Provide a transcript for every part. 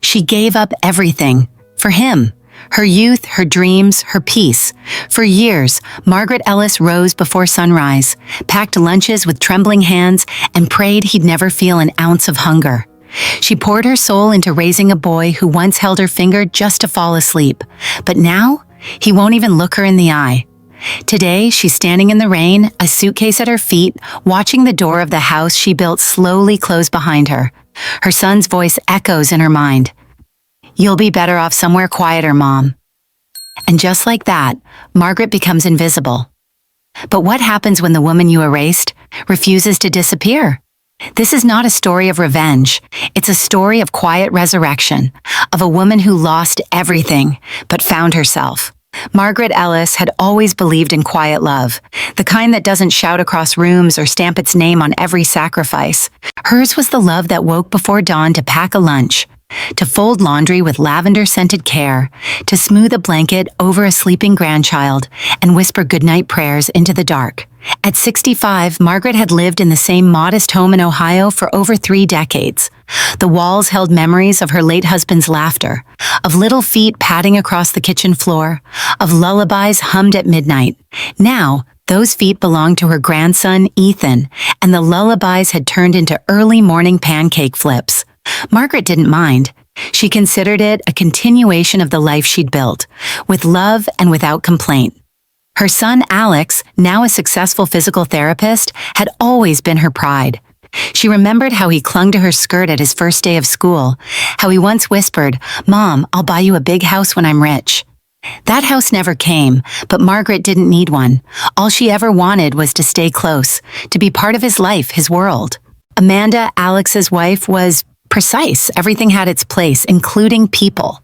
She gave up everything. For him. Her youth, her dreams, her peace. For years, Margaret Ellis rose before sunrise, packed lunches with trembling hands, and prayed he'd never feel an ounce of hunger. She poured her soul into raising a boy who once held her finger just to fall asleep. But now, he won't even look her in the eye. Today, she's standing in the rain, a suitcase at her feet, watching the door of the house she built slowly close behind her. Her son's voice echoes in her mind. "You'll be better off somewhere quieter, Mom." And just like that, Margaret becomes invisible. But what happens when the woman you erased refuses to disappear? This is not a story of revenge. It's a story of quiet resurrection, of a woman who lost everything, but found herself. Margaret Ellis had always believed in quiet love, the kind that doesn't shout across rooms or stamp its name on every sacrifice. Hers was the love that woke before dawn to pack a lunch, to fold laundry with lavender-scented care, to smooth a blanket over a sleeping grandchild, and whisper goodnight prayers into the dark. At 65, Margaret had lived in the same modest home in Ohio for over 3 decades. The walls held memories of her late husband's laughter, of little feet padding across the kitchen floor, of lullabies hummed at midnight. Now, those feet belonged to her grandson, Ethan, and the lullabies had turned into early morning pancake flips. Margaret didn't mind. She considered it a continuation of the life she'd built, with love and without complaint. Her son, Alex, now a successful physical therapist, had always been her pride. She remembered how he clung to her skirt at his first day of school, how he once whispered, "Mom, I'll buy you a big house when I'm rich." That house never came, but Margaret didn't need one. All she ever wanted was to stay close, to be part of his life, his world. Amanda, Alex's wife, was precise. Everything had its place, including people.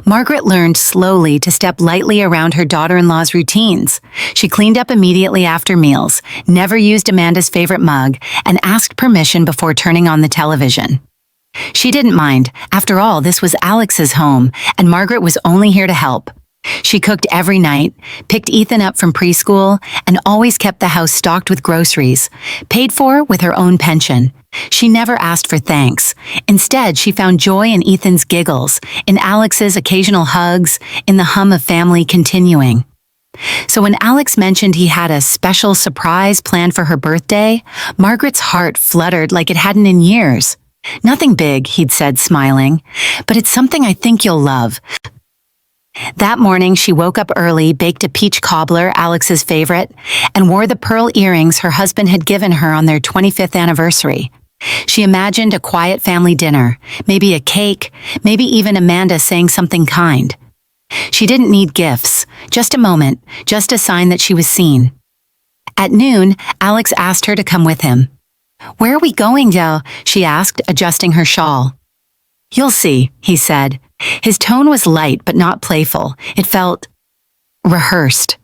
Margaret learned slowly to step lightly around her daughter-in-law's routines. She cleaned up immediately after meals, never used Amanda's favorite mug, and asked permission before turning on the television. She didn't mind. After all, this was Alex's home, and Margaret was only here to help. She cooked every night, picked Ethan up from preschool, and always kept the house stocked with groceries, paid for with her own pension. She never asked for thanks. Instead, she found joy in Ethan's giggles, in Alex's occasional hugs, in the hum of family continuing. So when Alex mentioned he had a special surprise planned for her birthday, Margaret's heart fluttered like it hadn't in years. "Nothing big," he'd said, smiling, "but it's something I think you'll love." That morning, she woke up early, baked a peach cobbler, Alex's favorite, and wore the pearl earrings her husband had given her on their 25th anniversary. She imagined a quiet family dinner, maybe a cake, maybe even Amanda saying something kind. She didn't need gifts, just a moment, just a sign that she was seen. At noon, Alex asked her to come with him. "Where are we going, Joe?" she asked, adjusting her shawl. "You'll see," he said. His tone was light but not playful. It felt rehearsed.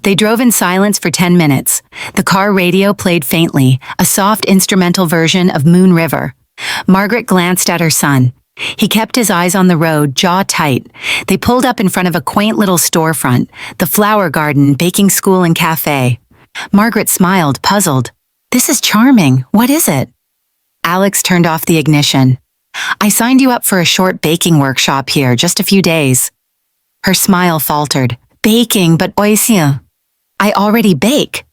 They drove in silence for 10 minutes. The car radio played faintly, a soft instrumental version of Moon River. Margaret glanced at her son. He kept his eyes on the road, jaw tight. They pulled up in front of a quaint little storefront, the flower garden, baking school, and cafe. Margaret smiled, puzzled. "This is charming. What is it?" Alex turned off the ignition. "I signed you up for a short baking workshop here, just a few days." Her smile faltered. "Baking, but oisien. I already bake."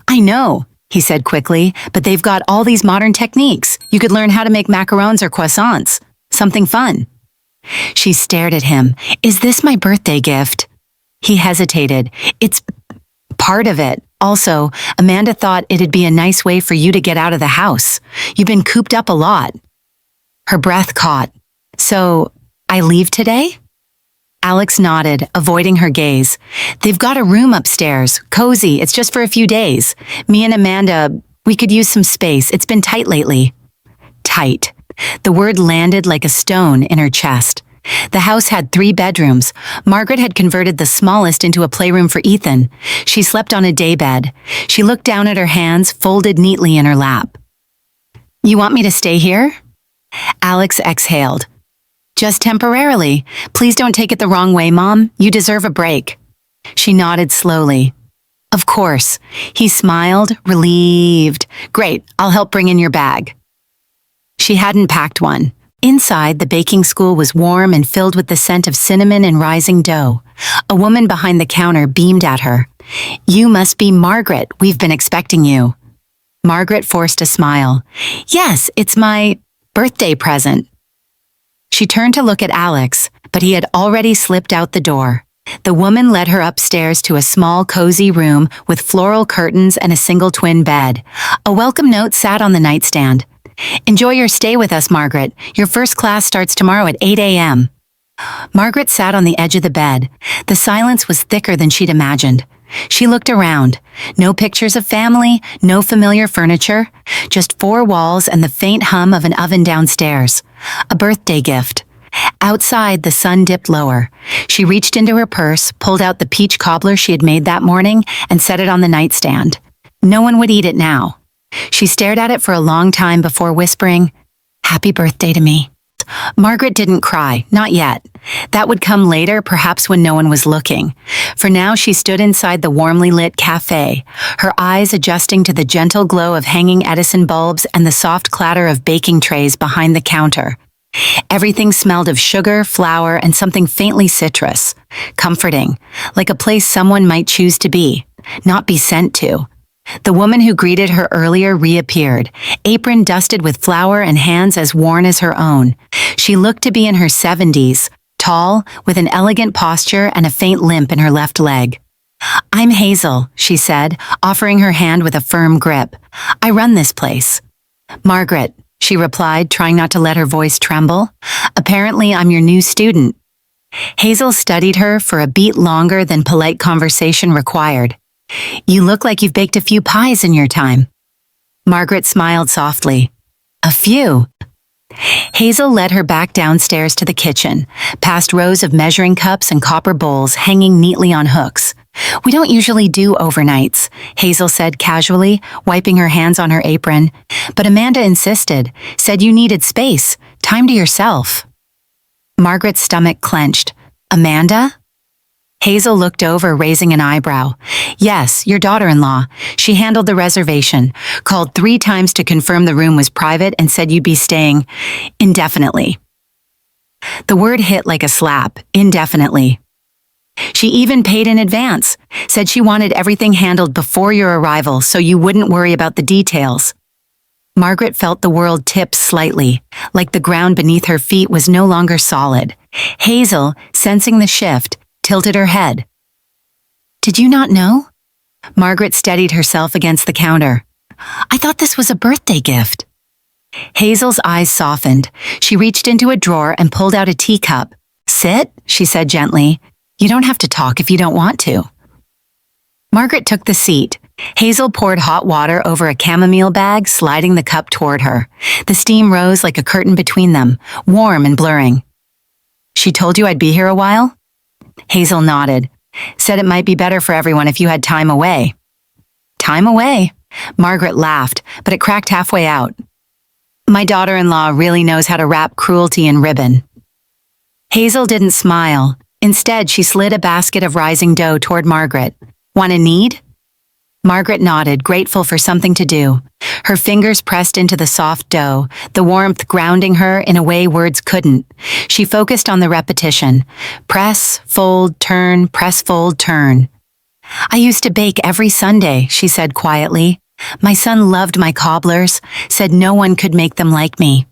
"I know," he said quickly, "but they've got all these modern techniques. You could learn how to make macarons or croissants. Something fun." She stared at him. "Is this my birthday gift?" He hesitated. "It's part of it. Also, Amanda thought it'd be a nice way for you to get out of the house. You've been cooped up a lot." Her breath caught. "So, I leave today?" Alex nodded, avoiding her gaze. "They've got a room upstairs, cozy. It's just for a few days. Me and Amanda, we could use some space. It's been tight lately." Tight. The word landed like a stone in her chest. The house had 3 bedrooms. Margaret had converted the smallest into a playroom for Ethan. She slept on a daybed. She looked down at her hands, folded neatly in her lap. "You want me to stay here?" Alex exhaled. "Just temporarily. Please don't take it the wrong way, Mom. You deserve a break." She nodded slowly. "Of course." He smiled, relieved. "Great, I'll help bring in your bag." She hadn't packed one. Inside, the baking school was warm and filled with the scent of cinnamon and rising dough. A woman behind the counter beamed at her. "You must be Margaret. We've been expecting you." Margaret forced a smile. "Yes, it's my birthday present." She turned to look at Alex, but he had already slipped out the door. The woman led her upstairs to a small, cozy room with floral curtains and a single twin bed. A welcome note sat on the nightstand. "Enjoy your stay with us, Margaret. Your first class starts tomorrow at 8 a.m. Margaret sat on the edge of the bed. The silence was thicker than she'd imagined. She looked around. No pictures of family, no familiar furniture, just four walls and the faint hum of an oven downstairs. A birthday gift. Outside, the sun dipped lower. She reached into her purse, pulled out the peach cobbler she had made that morning, and set it on the nightstand. No one would eat it now. She stared at it for a long time before whispering, "Happy birthday to me." Margaret didn't cry, not yet. That would come later, perhaps when no one was looking. For now, she stood inside the warmly lit cafe, her eyes adjusting to the gentle glow of hanging Edison bulbs and the soft clatter of baking trays behind the counter. Everything smelled of sugar, flour, and something faintly citrus. Comforting, like a place someone might choose to be, not be sent to. The woman who greeted her earlier reappeared, apron dusted with flour and hands as worn as her own. She looked to be in her 70s, tall, with an elegant posture and a faint limp in her left leg. "I'm Hazel," she said, offering her hand with a firm grip. "I run this place." "Margaret," she replied, trying not to let her voice tremble. "Apparently, I'm your new student." Hazel studied her for a beat longer than polite conversation required. "You look like you've baked a few pies in your time." Margaret smiled softly. "A few." Hazel led her back downstairs to the kitchen, past rows of measuring cups and copper bowls hanging neatly on hooks. "We don't usually do overnights," Hazel said casually, wiping her hands on her apron. "But Amanda insisted, said you needed space, time to yourself." Margaret's stomach clenched. "Amanda?" Hazel looked over, raising an eyebrow. "Yes, your daughter-in-law. She handled the reservation, called 3 times to confirm the room was private and said you'd be staying indefinitely." The word hit like a slap, indefinitely. "She even paid in advance, said she wanted everything handled before your arrival so you wouldn't worry about the details." Margaret felt the world tip slightly, like the ground beneath her feet was no longer solid. Hazel, sensing the shift, tilted her head. "Did you not know?" Margaret steadied herself against the counter. "I thought this was a birthday gift." Hazel's eyes softened. She reached into a drawer and pulled out a teacup. "Sit," she said gently. "You don't have to talk if you don't want to." Margaret took the seat. Hazel poured hot water over a chamomile bag, sliding the cup toward her. The steam rose like a curtain between them, warm and blurring. "She told you I'd be here a while?" Hazel nodded. "Said it might be better for everyone if you had time away." "Time away?" Margaret laughed, but it cracked halfway out. "My daughter-in-law really knows how to wrap cruelty in ribbon." Hazel didn't smile. Instead, she slid a basket of rising dough toward Margaret. "Want a knead?" Margaret nodded, grateful for something to do. Her fingers pressed into the soft dough, the warmth grounding her in a way words couldn't. She focused on the repetition. Press, fold, turn, press, fold, turn. "I used to bake every Sunday," she said quietly. "My son loved my cobblers, said no one could make them like me."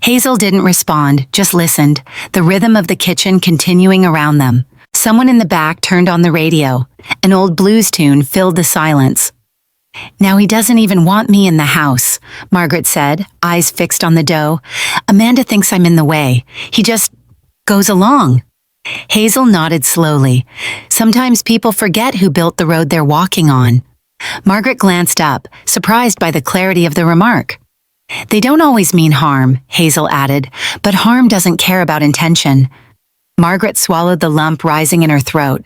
Hazel didn't respond, just listened, the rhythm of the kitchen continuing around them. Someone in the back turned on the radio. An old blues tune filled the silence. "Now he doesn't even want me in the house," Margaret said, eyes fixed on the dough. "Amanda thinks I'm in the way. He just goes along." Hazel nodded slowly. Sometimes people forget who built the road they're walking on. Margaret glanced up, surprised by the clarity of the remark. "They don't always mean harm," Hazel added, "but harm doesn't care about intention." Margaret swallowed the lump rising in her throat.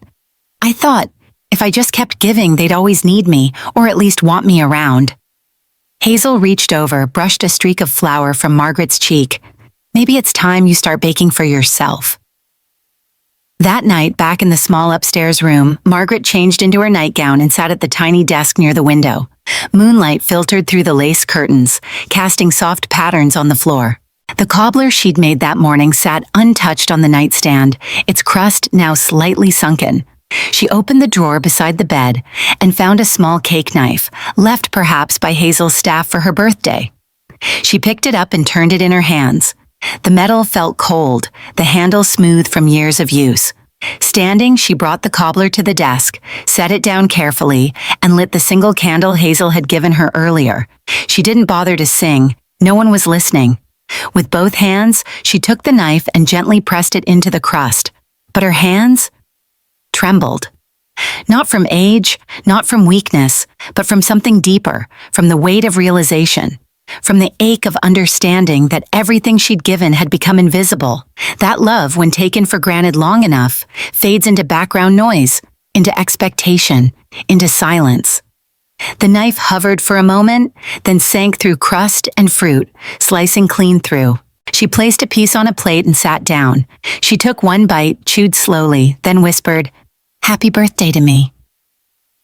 "I thought, if I just kept giving, they'd always need me, or at least want me around." Hazel reached over, brushed a streak of flour from Margaret's cheek. "Maybe it's time you start baking for yourself." That night, back in the small upstairs room, Margaret changed into her nightgown and sat at the tiny desk near the window. Moonlight filtered through the lace curtains, casting soft patterns on the floor. The cobbler she'd made that morning sat untouched on the nightstand, its crust now slightly sunken. She opened the drawer beside the bed and found a small cake knife, left perhaps by Hazel's staff for her birthday. She picked it up and turned it in her hands. The metal felt cold, the handle smooth from years of use. Standing, she brought the cobbler to the desk, set it down carefully, and lit the single candle Hazel had given her earlier. She didn't bother to sing. No one was listening. With both hands, she took the knife and gently pressed it into the crust. But her hands trembled. Not from age, not from weakness, but from something deeper, from the weight of realization. From the ache of understanding that everything she'd given had become invisible. That love, when taken for granted long enough, fades into background noise, into expectation, into silence. The knife hovered for a moment, then sank through crust and fruit, slicing clean through. She placed a piece on a plate and sat down. She took one bite, chewed slowly, then whispered, "Happy birthday to me."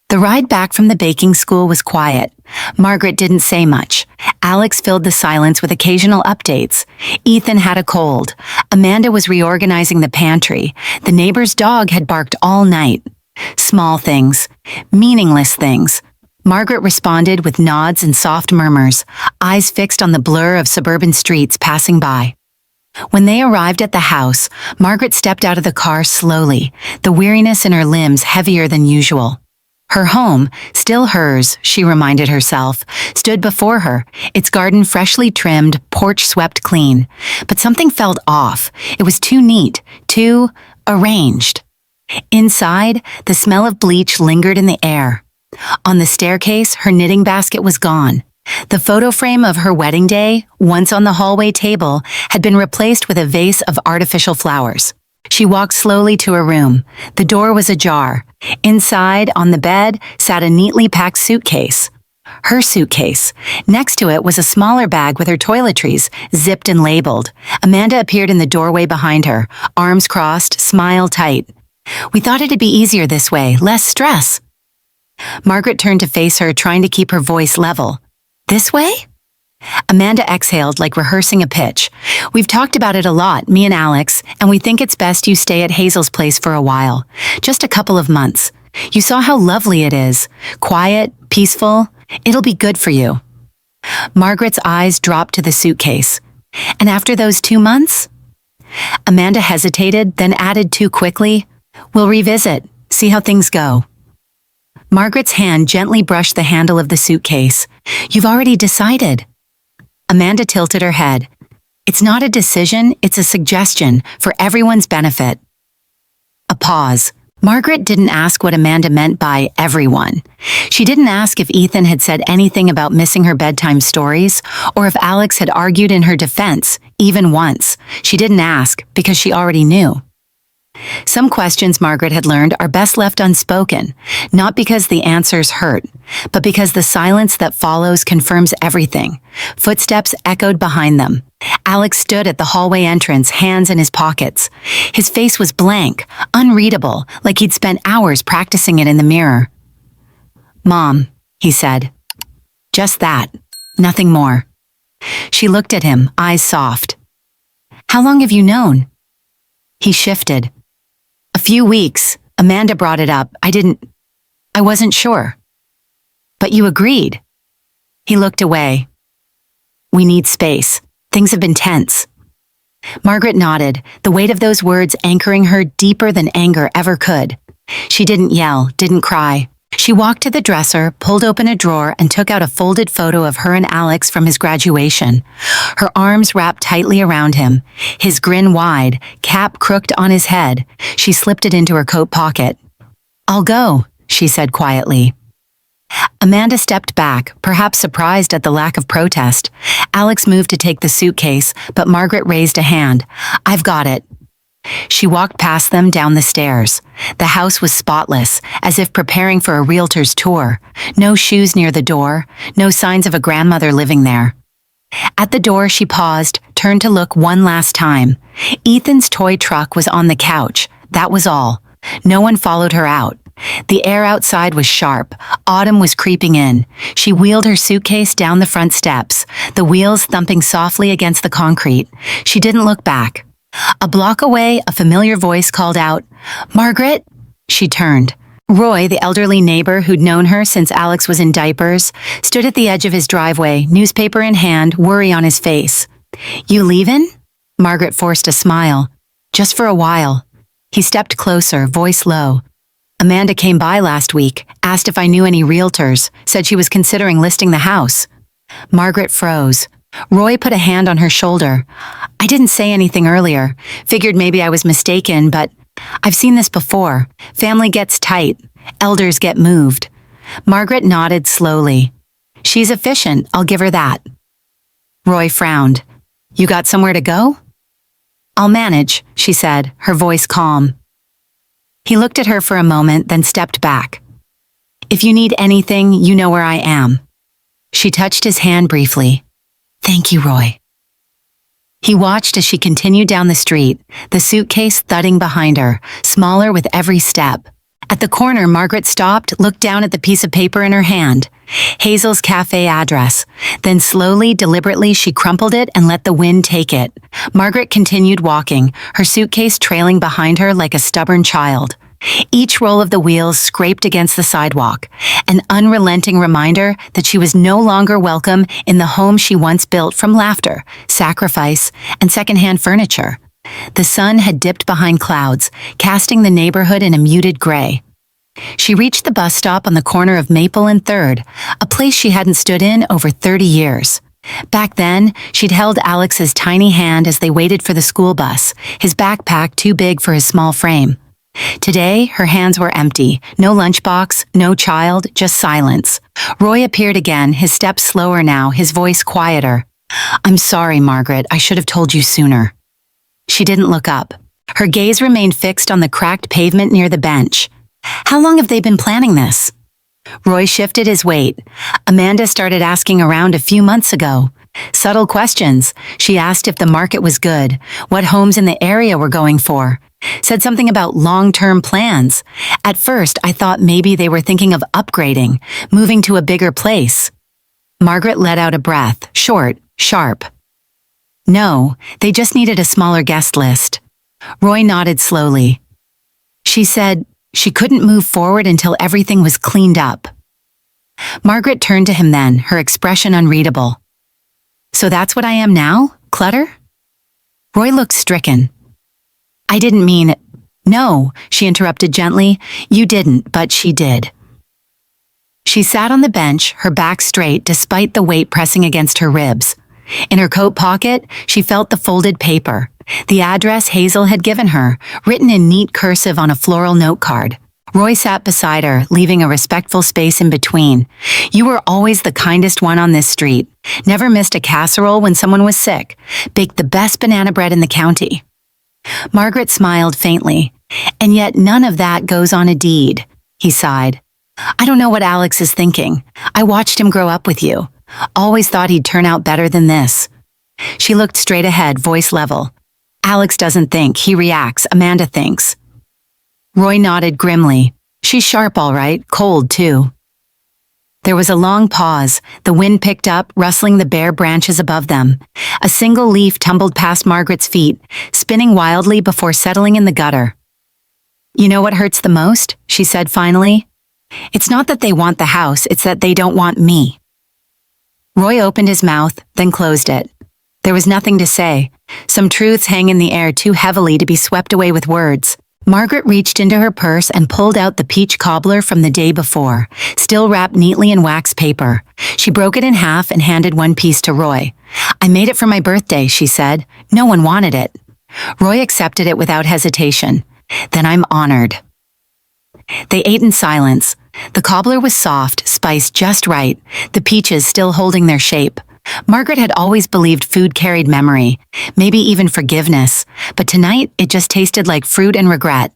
The ride back from the baking school was quiet. Margaret didn't say much. Alex filled the silence with occasional updates. Ethan had a cold. Amanda was reorganizing the pantry. The neighbor's dog had barked all night. Small things. Meaningless things. Margaret responded with nods and soft murmurs, eyes fixed on the blur of suburban streets passing by. When they arrived at the house, Margaret stepped out of the car slowly, the weariness in her limbs heavier than usual. Her home, still hers, she reminded herself, stood before her, its garden freshly trimmed, porch swept clean. But something felt off. It was too neat, too arranged. Inside, the smell of bleach lingered in the air. On the staircase, her knitting basket was gone. The photo frame of her wedding day, once on the hallway table, had been replaced with a vase of artificial flowers. She walked slowly to her room. The door was ajar. Inside, on the bed, sat a neatly packed suitcase. Her suitcase. Next to it was a smaller bag with her toiletries, zipped and labeled. Amanda appeared in the doorway behind her, arms crossed, smile tight. "We thought it'd be easier this way, less stress." Margaret turned to face her, trying to keep her voice level. "This way?" Amanda exhaled like rehearsing a pitch. "We've talked about it a lot, me and Alex, and we think it's best you stay at Hazel's place for a while. Just a couple of months. You saw how lovely it is. Quiet, peaceful. It'll be good for you." Margaret's eyes dropped to the suitcase. "And after those 2 months?" Amanda hesitated, then added too quickly, "We'll revisit, see how things go." Margaret's hand gently brushed the handle of the suitcase. "You've already decided." Amanda tilted her head. "It's not a decision, it's a suggestion, for everyone's benefit." A pause. Margaret didn't ask what Amanda meant by everyone. She didn't ask if Ethan had said anything about missing her bedtime stories, or if Alex had argued in her defense, even once. She didn't ask, because she already knew. Some questions, Margaret had learned, are best left unspoken, not because the answers hurt, but because the silence that follows confirms everything. Footsteps echoed behind them. Alex stood at the hallway entrance, hands in his pockets. His face was blank, unreadable, like he'd spent hours practicing it in the mirror. "Mom," he said. Just that, nothing more. She looked at him, eyes soft. "How long have you known?" He shifted. "A few weeks. Amanda brought it up. I wasn't sure." "But you agreed." He looked away. "We need space. Things have been tense." Margaret nodded, the weight of those words anchoring her deeper than anger ever could. She didn't yell, didn't cry. She walked to the dresser, pulled open a drawer, and took out a folded photo of her and Alex from his graduation. Her arms wrapped tightly around him, his grin wide, cap crooked on his head. She slipped it into her coat pocket. "I'll go," she said quietly. Amanda stepped back, perhaps surprised at the lack of protest. Alex moved to take the suitcase, but Margaret raised a hand. "I've got it." She walked past them down the stairs. The house was spotless, as if preparing for a realtor's tour. No shoes near the door, no signs of a grandmother living there. At the door, she paused, turned to look one last time. Ethan's toy truck was on the couch. That was all. No one followed her out. The air outside was sharp. Autumn was creeping in. She wheeled her suitcase down the front steps, the wheels thumping softly against the concrete. She didn't look back. A block away, a familiar voice called out, "Margaret?" She turned. Roy, the elderly neighbor who'd known her since Alex was in diapers, stood at the edge of his driveway, newspaper in hand, worry on his face. "You leavin'?" Margaret forced a smile. "Just for a while." He stepped closer, voice low. "Amanda came by last week, asked if I knew any realtors, said she was considering listing the house." Margaret froze. Roy put a hand on her shoulder. "I didn't say anything earlier. Figured maybe I was mistaken, but I've seen this before. Family gets tight. Elders get moved." Margaret nodded slowly. "She's efficient, I'll give her that." Roy frowned. "You got somewhere to go?" "I'll manage," she said, her voice calm. He looked at her for a moment, then stepped back. "If you need anything, you know where I am." She touched his hand briefly. "Thank you, Roy." He watched as she continued down the street, the suitcase thudding behind her, smaller with every step. At the corner, Margaret stopped, looked down at the piece of paper in her hand. Hazel's cafe address. Then slowly, deliberately, she crumpled it and let the wind take it. Margaret continued walking, her suitcase trailing behind her like a stubborn child. Each roll of the wheels scraped against the sidewalk, an unrelenting reminder that she was no longer welcome in the home she once built from laughter, sacrifice, and secondhand furniture. The sun had dipped behind clouds, casting the neighborhood in a muted gray. She reached the bus stop on the corner of Maple and 3rd, a place she hadn't stood in over 30 years. Back then, she'd held Alex's tiny hand as they waited for the school bus, his backpack too big for his small frame. Today, her hands were empty, no lunchbox, no child, just silence. Roy appeared again, his steps slower now, his voice quieter. "I'm sorry, Margaret, I should have told you sooner." She didn't look up. Her gaze remained fixed on the cracked pavement near the bench. "How long have they been planning this?" Roy shifted his weight. "Amanda started asking around a few months ago. Subtle questions. She asked if the market was good, what homes in the area were going for. Said something about long-term plans. At first, I thought maybe they were thinking of upgrading, moving to a bigger place." Margaret let out a breath, short, sharp. "No, they just needed a smaller guest list." Roy nodded slowly. "She said she couldn't move forward until everything was cleaned up." Margaret turned to him then, her expression unreadable. "So that's what I am now? Clutter?" Roy looked stricken. "I didn't mean it." "No," she interrupted gently. "You didn't, but she did." She sat on the bench, her back straight despite the weight pressing against her ribs. In her coat pocket, she felt the folded paper, the address Hazel had given her, written in neat cursive on a floral note card. Roy sat beside her, leaving a respectful space in between. "You were always the kindest one on this street. Never missed a casserole when someone was sick. Baked the best banana bread in the county." Margaret smiled faintly. "And yet none of that goes on a deed," he sighed. "I don't know what Alex is thinking. I watched him grow up with you. Always thought he'd turn out better than this." She looked straight ahead, voice level. "Alex doesn't think, he reacts. Amanda thinks." Roy nodded grimly. "She's sharp all right, cold too." There was a long pause. The wind picked up, rustling the bare branches above them. A single leaf tumbled past Margaret's feet, spinning wildly before settling in the gutter. "You know what hurts the most?" she said finally. "It's not that they want the house, it's that they don't want me." Roy opened his mouth, then closed it. There was nothing to say. Some truths hang in the air too heavily to be swept away with words. Margaret reached into her purse and pulled out the peach cobbler from the day before, still wrapped neatly in wax paper. She broke it in half and handed one piece to Roy. "I made it for my birthday," she said. "No one wanted it." Roy accepted it without hesitation. "Then I'm honored." They ate in silence. The cobbler was soft, spiced just right, the peaches still holding their shape. Margaret had always believed food carried memory, maybe even forgiveness, but tonight it just tasted like fruit and regret.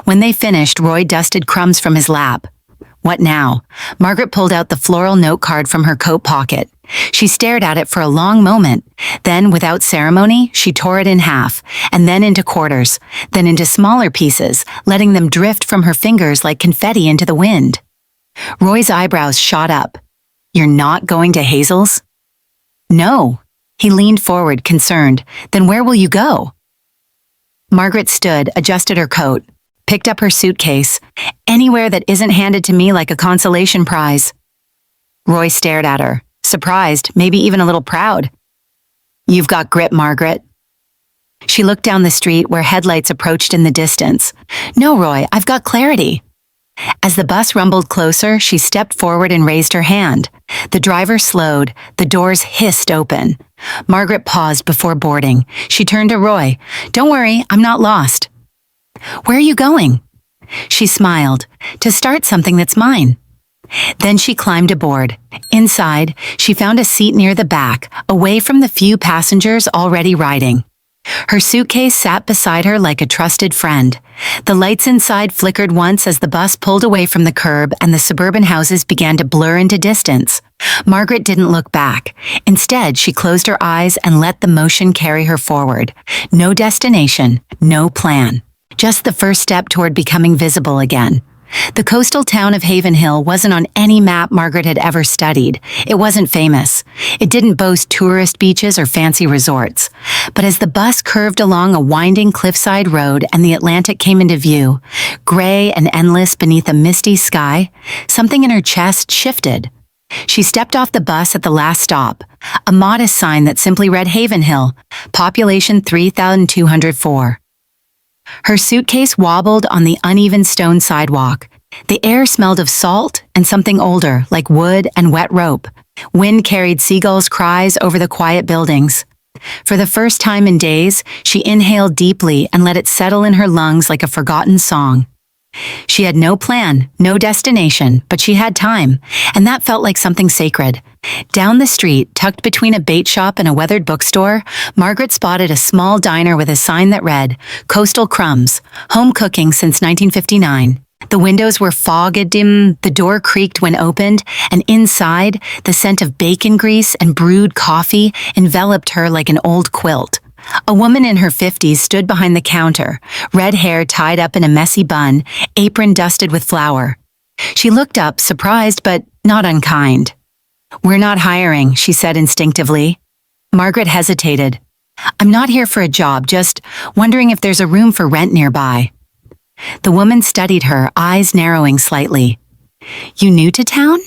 When they finished, Roy dusted crumbs from his lap. What now? Margaret pulled out the floral note card from her coat pocket. She stared at it for a long moment. Then, without ceremony, she tore it in half, and then into quarters, then into smaller pieces, letting them drift from her fingers like confetti into the wind. Roy's eyebrows shot up. "You're not going to Hazel's?" "No." He leaned forward, concerned. "Then where will you go?" Margaret stood, adjusted her coat, picked up her suitcase. "Anywhere that isn't handed to me like a consolation prize." Roy stared at her, surprised, maybe even a little proud. "You've got grit, Margaret." She looked down the street where headlights approached in the distance. "No, Roy, I've got clarity." As the bus rumbled closer, she stepped forward and raised her hand. The driver slowed, the doors hissed open. Margaret paused before boarding. She turned to Roy. "Don't worry, I'm not lost." "Where are you going?" She smiled. "To start something that's mine." Then she climbed aboard. Inside, she found a seat near the back, away from the few passengers already riding. Her suitcase sat beside her like a trusted friend. The lights inside flickered once as the bus pulled away from the curb and the suburban houses began to blur into distance. Margaret didn't look back. Instead, she closed her eyes and let the motion carry her forward. No destination, no plan. Just the first step toward becoming visible again. The coastal town of Haven Hill wasn't on any map Margaret had ever studied. It wasn't famous. It didn't boast tourist beaches or fancy resorts. But as the bus curved along a winding cliffside road and the Atlantic came into view, gray and endless beneath a misty sky, something in her chest shifted. She stepped off the bus at the last stop, a modest sign that simply read Haven Hill, population 3,204. Her suitcase wobbled on the uneven stone sidewalk. The air smelled of salt and something older, like wood and wet rope. Wind carried seagulls' cries over the quiet buildings. For the first time in days, she inhaled deeply and let it settle in her lungs like a forgotten song. She had no plan, no destination, but she had time, and that felt like something sacred. Down the street, tucked between a bait shop and a weathered bookstore, Margaret spotted a small diner with a sign that read, "Coastal Crumbs, home cooking since 1959. The windows were fog-dim, the door creaked when opened, and inside, the scent of bacon grease and brewed coffee enveloped her like an old quilt. A woman in her 50s stood behind the counter, red hair tied up in a messy bun, apron dusted with flour. She looked up, surprised but not unkind. "We're not hiring," she said instinctively. Margaret hesitated. "I'm not here for a job, just wondering if there's a room for rent nearby." The woman studied her, eyes narrowing slightly. "You new to town?"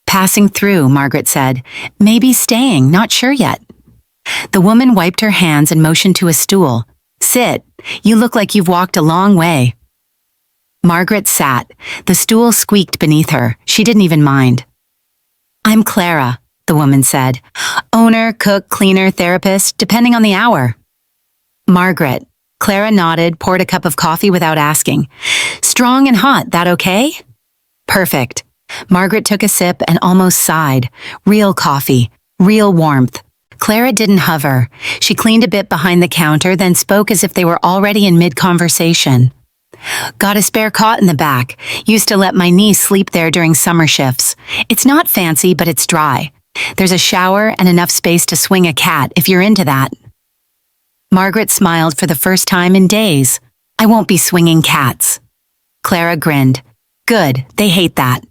"Passing through," Margaret said. "Maybe staying, not sure yet." The woman wiped her hands and motioned to a stool. "Sit. You look like you've walked a long way." Margaret sat. The stool squeaked beneath her. She didn't even mind. "I'm Clara," the woman said. "Owner, cook, cleaner, therapist, depending on the hour." "Margaret." Clara nodded, poured a cup of coffee without asking. "Strong and hot, that okay?" "Perfect." Margaret took a sip and almost sighed. Real coffee. Real warmth. Clara didn't hover. She cleaned a bit behind the counter, then spoke as if they were already in mid-conversation. "Got a spare cot in the back. Used to let my niece sleep there during summer shifts. It's not fancy, but it's dry. There's a shower and enough space to swing a cat if you're into that." Margaret smiled for the first time in days. "I won't be swinging cats." Clara grinned. "Good, they hate that."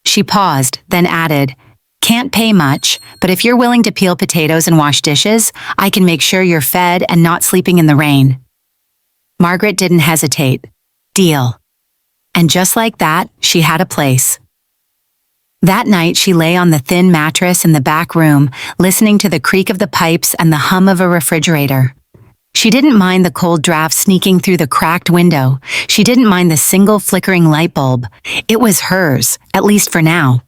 She paused, then added, "Can't pay much, but if you're willing to peel potatoes and wash dishes, I can make sure you're fed and not sleeping in the rain." Margaret didn't hesitate. Deal. And just like that, she had a place. That night, she lay on the thin mattress in the back room, listening to the creak of the pipes and the hum of a refrigerator. She didn't mind the cold draft sneaking through the cracked window. She didn't mind the single flickering light bulb. It was hers, at least for now.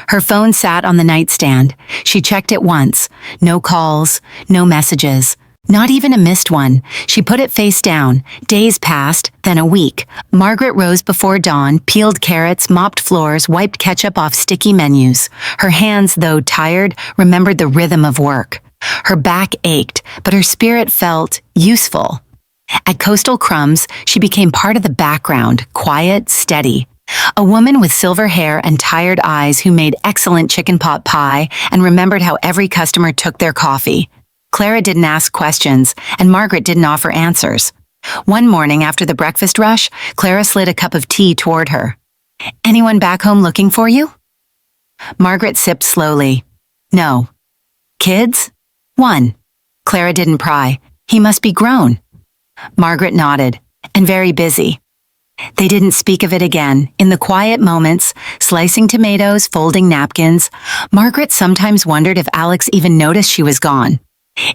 Her phone sat on the nightstand. She checked it once. No calls, no messages. Not even a missed one. She put it face down. Days passed, then a week. Margaret rose before dawn, peeled carrots, mopped floors, wiped ketchup off sticky menus. Her hands, though tired, remembered the rhythm of work. Her back ached, but her spirit felt useful. At Coastal Crumbs, she became part of the background, quiet, steady. a woman with silver hair and tired eyes who made excellent chicken pot pie and remembered how every customer took their coffee. Clara didn't ask questions, and Margaret didn't offer answers. One morning after the breakfast rush, Clara slid a cup of tea toward her. "Anyone back home looking for you?" Margaret sipped slowly. "No." "Kids?" "One." Clara didn't pry. "He must be grown." Margaret nodded. "And very busy." They didn't speak of it again. In the quiet moments, slicing tomatoes, folding napkins, Margaret sometimes wondered if Alex even noticed she was gone.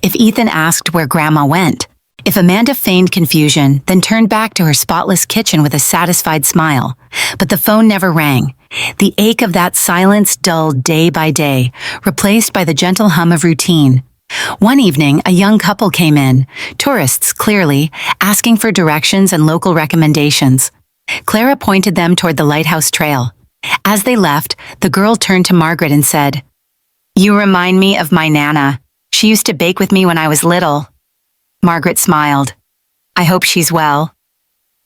If Ethan asked where Grandma went. If Amanda feigned confusion, then turned back to her spotless kitchen with a satisfied smile. But the phone never rang. The ache of that silence dulled day by day, replaced by the gentle hum of routine. One evening, a young couple came in, tourists clearly, asking for directions and local recommendations. Clara pointed them toward the lighthouse trail. As they left, the girl turned to Margaret and said, "You remind me of my Nana. She used to bake with me when I was little." Margaret smiled. "I hope she's well."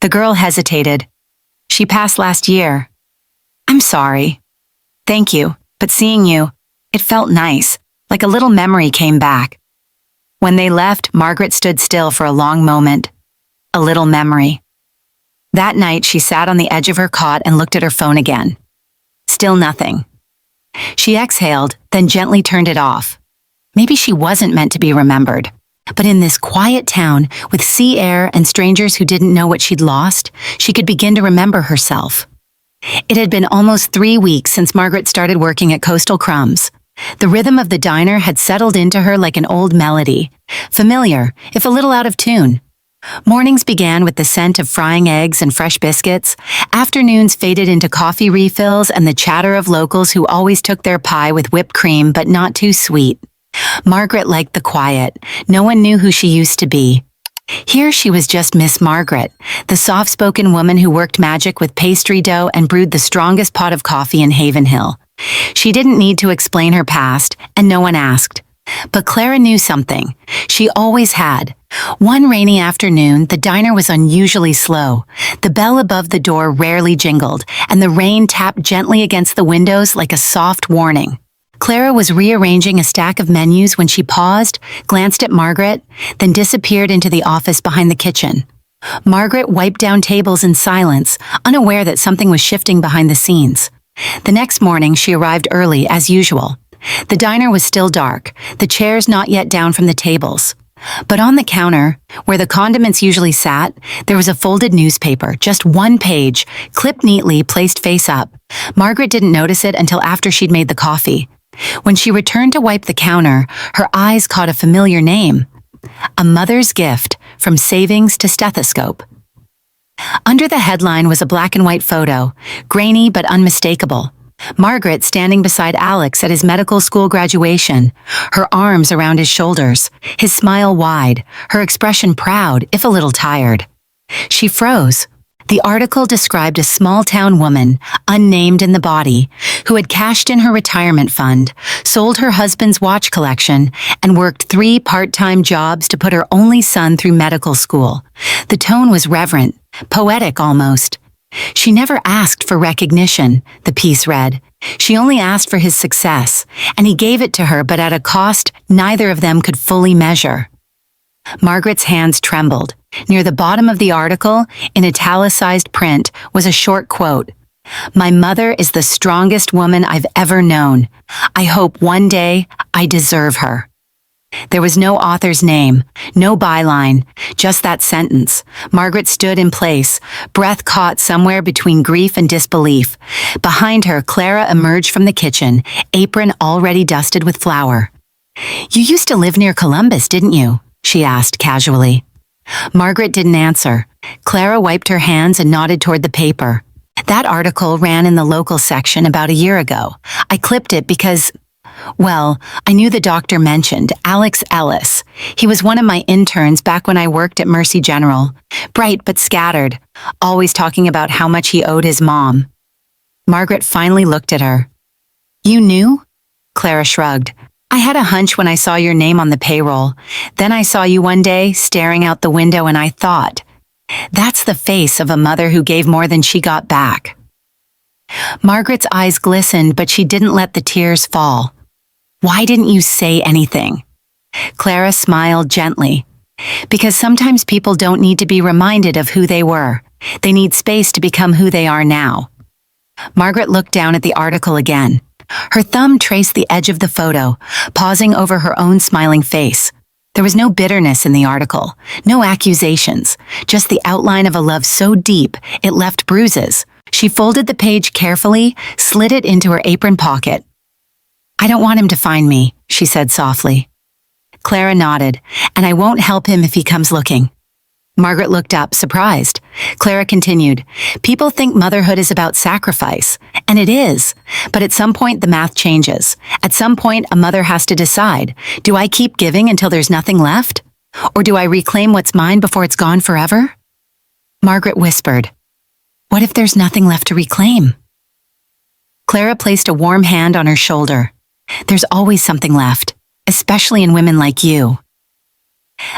The girl hesitated. "She passed last year." "I'm sorry." "Thank you, but seeing you, it felt nice, like a little memory came back." When they left, Margaret stood still for a long moment. A little memory. That night, she sat on the edge of her cot and looked at her phone again. Still nothing. She exhaled, then gently turned it off. Maybe she wasn't meant to be remembered. But in this quiet town, with sea air and strangers who didn't know what she'd lost, she could begin to remember herself. It had been almost 3 weeks since Margaret started working at Coastal Crumbs. The rhythm of the diner had settled into her like an old melody, familiar, if a little out of tune. Mornings began with the scent of frying eggs and fresh biscuits. Afternoons faded into coffee refills and the chatter of locals who always took their pie with whipped cream but not too sweet. Margaret liked the quiet. No one knew who she used to be. Here she was just Miss Margaret, the soft-spoken woman who worked magic with pastry dough and brewed the strongest pot of coffee in Haven Hill. She didn't need to explain her past, and no one asked. But Clara knew something. She always had. One rainy afternoon, the diner was unusually slow. The bell above the door rarely jingled, and the rain tapped gently against the windows like a soft warning. Clara was rearranging a stack of menus when she paused, glanced at Margaret, then disappeared into the office behind the kitchen. Margaret wiped down tables in silence, unaware that something was shifting behind the scenes. The next morning, she arrived early, as usual. The diner was still dark, the chairs not yet down from the tables. But on the counter, where the condiments usually sat, there was a folded newspaper, just one page, clipped neatly, placed face up. Margaret didn't notice it until after she'd made the coffee. When she returned to wipe the counter, her eyes caught a familiar name. A Mother's Gift, From Savings to Stethoscope. Under the headline was a black and white photo, grainy but unmistakable. Margaret standing beside Alex at his medical school graduation, her arms around his shoulders, his smile wide, her expression proud, if a little tired. She froze. The article described a small-town woman, unnamed in the body, who had cashed in her retirement fund, sold her husband's watch collection, and worked 3 part-time jobs to put her only son through medical school. The tone was reverent, poetic almost. She never asked for recognition, the piece read. She only asked for his success, and he gave it to her, but at a cost neither of them could fully measure. Margaret's hands trembled. Near the bottom of the article, in italicized print, was a short quote. "My mother is the strongest woman I've ever known. I hope one day I deserve her." There was no author's name, no byline, just that sentence. Margaret stood in place, breath caught somewhere between grief and disbelief. Behind her, Clara emerged from the kitchen, apron already dusted with flour. "You used to live near Columbus, didn't you?" she asked casually. Margaret didn't answer. Clara wiped her hands and nodded toward the paper. "That article ran in the local section about a year ago. I clipped it because, well, I knew the doctor mentioned Alex Ellis. He was one of my interns back when I worked at Mercy General. Bright but scattered, always talking about how much he owed his mom." Margaret finally looked at her. "You knew?" Clara shrugged. "I had a hunch when I saw your name on the payroll. Then I saw you one day staring out the window and I thought, that's the face of a mother who gave more than she got back." Margaret's eyes glistened, but she didn't let the tears fall. Why didn't you say anything? Clara smiled gently. Because sometimes people don't need to be reminded of who they were. They need space to become who they are now. Margaret looked down at the article again. Her thumb traced the edge of the photo, pausing over her own smiling face. There was no bitterness in the article, no accusations, just the outline of a love so deep it left bruises. She folded the page carefully, slid it into her apron pocket. I don't want him to find me, she said softly. Clara nodded, and I won't help him if he comes looking. Margaret looked up, surprised. Clara continued, people think motherhood is about sacrifice, and it is. But at some point, the math changes. At some point, a mother has to decide, do I keep giving until there's nothing left? Or do I reclaim what's mine before it's gone forever? Margaret whispered, what if there's nothing left to reclaim? Clara placed a warm hand on her shoulder. There's always something left, especially in women like you.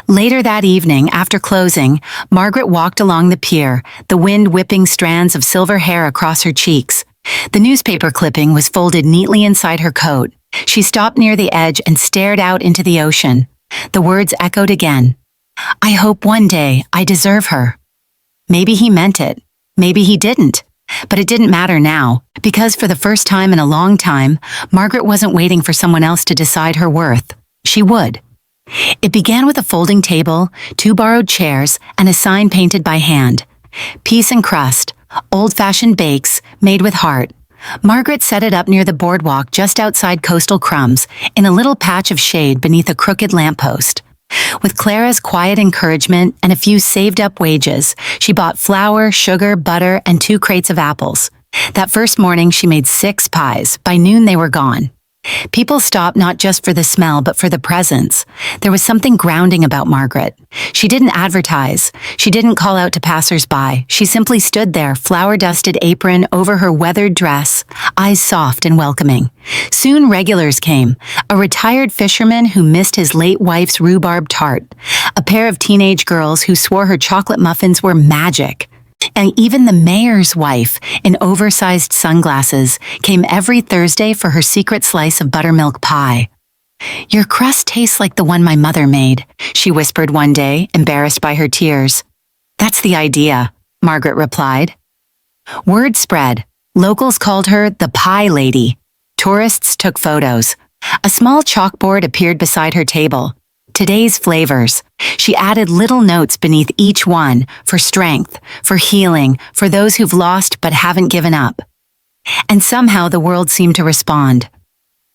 Later that evening, after closing, Margaret walked along the pier, the wind whipping strands of silver hair across her cheeks. The newspaper clipping was folded neatly inside her coat. She stopped near the edge and stared out into the ocean. The words echoed again. I hope one day I deserve her. Maybe he meant it. Maybe he didn't. But it didn't matter now, because for the first time in a long time, Margaret wasn't waiting for someone else to decide her worth. She would. It began with a folding table, 2 borrowed chairs, and a sign painted by hand. Peace and crust, old-fashioned bakes, made with heart. Margaret set it up near the boardwalk just outside Coastal Crumbs, in a little patch of shade beneath a crooked lamppost. With Clara's quiet encouragement and a few saved-up wages, she bought flour, sugar, butter, and 2 crates of apples. That first morning, she made 6 pies. By noon, they were gone. People stopped not just for the smell, but for the presence. There was something grounding about Margaret. She didn't advertise. She didn't call out to passers-by. She simply stood there, flour-dusted apron over her weathered dress, eyes soft and welcoming. Soon regulars came. A retired fisherman who missed his late wife's rhubarb tart. A pair of teenage girls who swore her chocolate muffins were magic. And even the mayor's wife, in oversized sunglasses, came every Thursday for her secret slice of buttermilk pie. Your crust tastes like the one my mother made, she whispered one day, embarrassed by her tears. That's the idea, Margaret replied. Word spread. Locals called her the Pie Lady. Tourists took photos. A small chalkboard appeared beside her table. Today's flavors. She added little notes beneath each one for strength, for healing, for those who've lost but haven't given up. And somehow the world seemed to respond.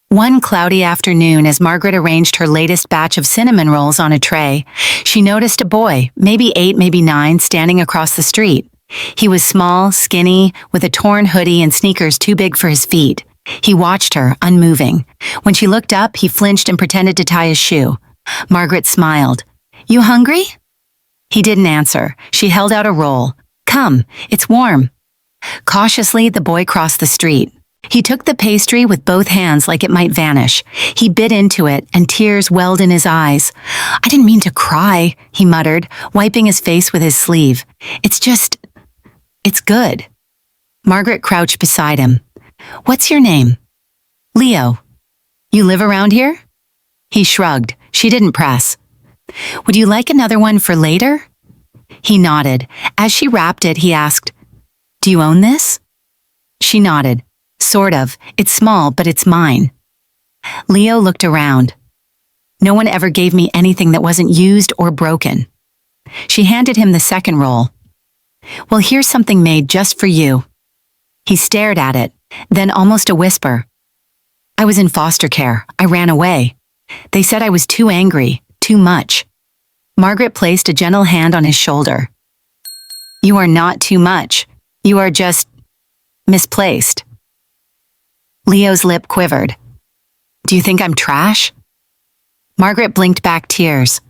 One cloudy afternoon, as Margaret arranged her latest batch of cinnamon rolls on a tray, she noticed a boy, maybe 8, maybe 9, standing across the street. He was small, skinny, with a torn hoodie and sneakers too big for his feet. He watched her, unmoving. When she looked up, he flinched and pretended to tie his shoe. Margaret smiled. You hungry? He didn't answer. She held out a roll. Come, it's warm. Cautiously, the boy crossed the street. He took the pastry with both hands like it might vanish. He bit into it, and tears welled in his eyes. I didn't mean to cry, he muttered, wiping his face with his sleeve. It's good. Margaret crouched beside him. What's your name? Leo. You live around here? He shrugged. She didn't press. Would you like another one for later? He nodded. As she wrapped it, he asked, Do you own this? She nodded. Sort of. It's small, but it's mine. Leo looked around. No one ever gave me anything that wasn't used or broken. She handed him the second roll. Well, here's something made just for you. He stared at it, then almost a whisper. I was in foster care. I ran away. They said I was too angry, too much. Margaret placed a gentle hand on his shoulder. You are not too much. You are just misplaced. Leo's lip quivered. Do you think I'm trash? Margaret blinked back tears.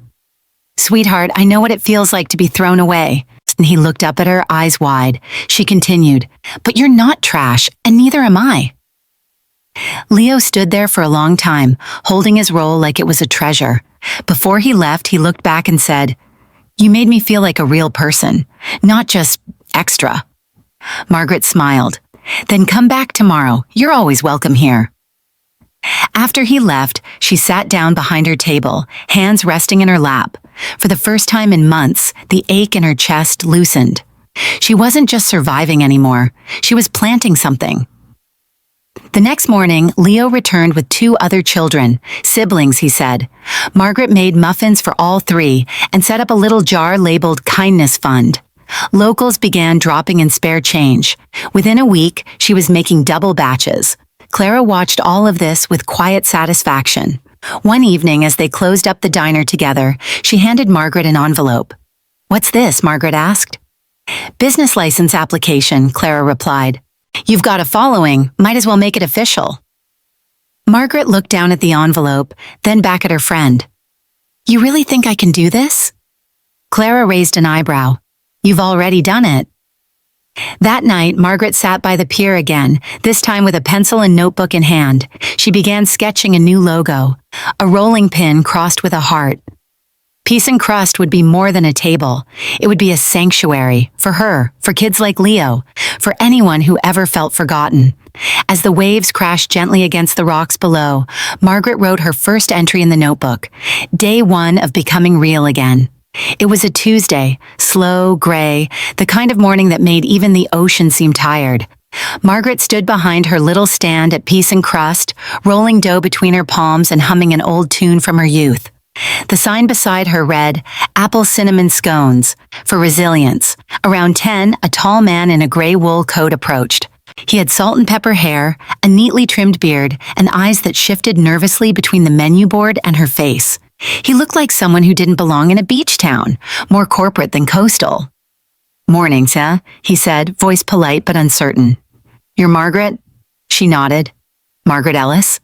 Sweetheart, I know what it feels like to be thrown away. And he looked up at her, eyes wide. She continued, But you're not trash, and neither am I. Leo stood there for a long time, holding his roll like it was a treasure. Before he left, he looked back and said, You made me feel like a real person, not just extra. Margaret smiled. Then come back tomorrow. You're always welcome here. After he left, she sat down behind her table, hands resting in her lap. For the first time in months, the ache in her chest loosened. She wasn't just surviving anymore. She was planting something. The next morning, Leo returned with 2 other children, siblings, he said. Margaret made muffins for all 3 and set up a little jar labeled Kindness Fund. Locals began dropping in spare change. Within a week, she was making double batches. Clara watched all of this with quiet satisfaction. One evening, as they closed up the diner together, she handed Margaret an envelope. "What's this?" Margaret asked. "Business license application," Clara replied. "You've got a following, might as well make it official." Margaret looked down at the envelope, then back at her friend. "You really think I can do this?" Clara raised an eyebrow. "You've already done it." That night, Margaret sat by the pier again, this time with a pencil and notebook in hand. She began sketching a new logo, a rolling pin crossed with a heart. Peace and Crust would be more than a table. It would be a sanctuary, for her, for kids like Leo, for anyone who ever felt forgotten. As the waves crashed gently against the rocks below, Margaret wrote her first entry in the notebook, Day 1 of becoming real again. It was a Tuesday, slow, gray, the kind of morning that made even the ocean seem tired. Margaret stood behind her little stand at Peace and Crust, rolling dough between her palms and humming an old tune from her youth. The sign beside her read, Apple Cinnamon Scones, for resilience. Around 10, a tall man in a gray wool coat approached. He had salt and pepper hair, a neatly trimmed beard, and eyes that shifted nervously between the menu board and her face. He looked like someone who didn't belong in a beach town, more corporate than coastal. "Mornings, huh?" he said, voice polite but uncertain. "You're Margaret?" She nodded. "Margaret Ellis?"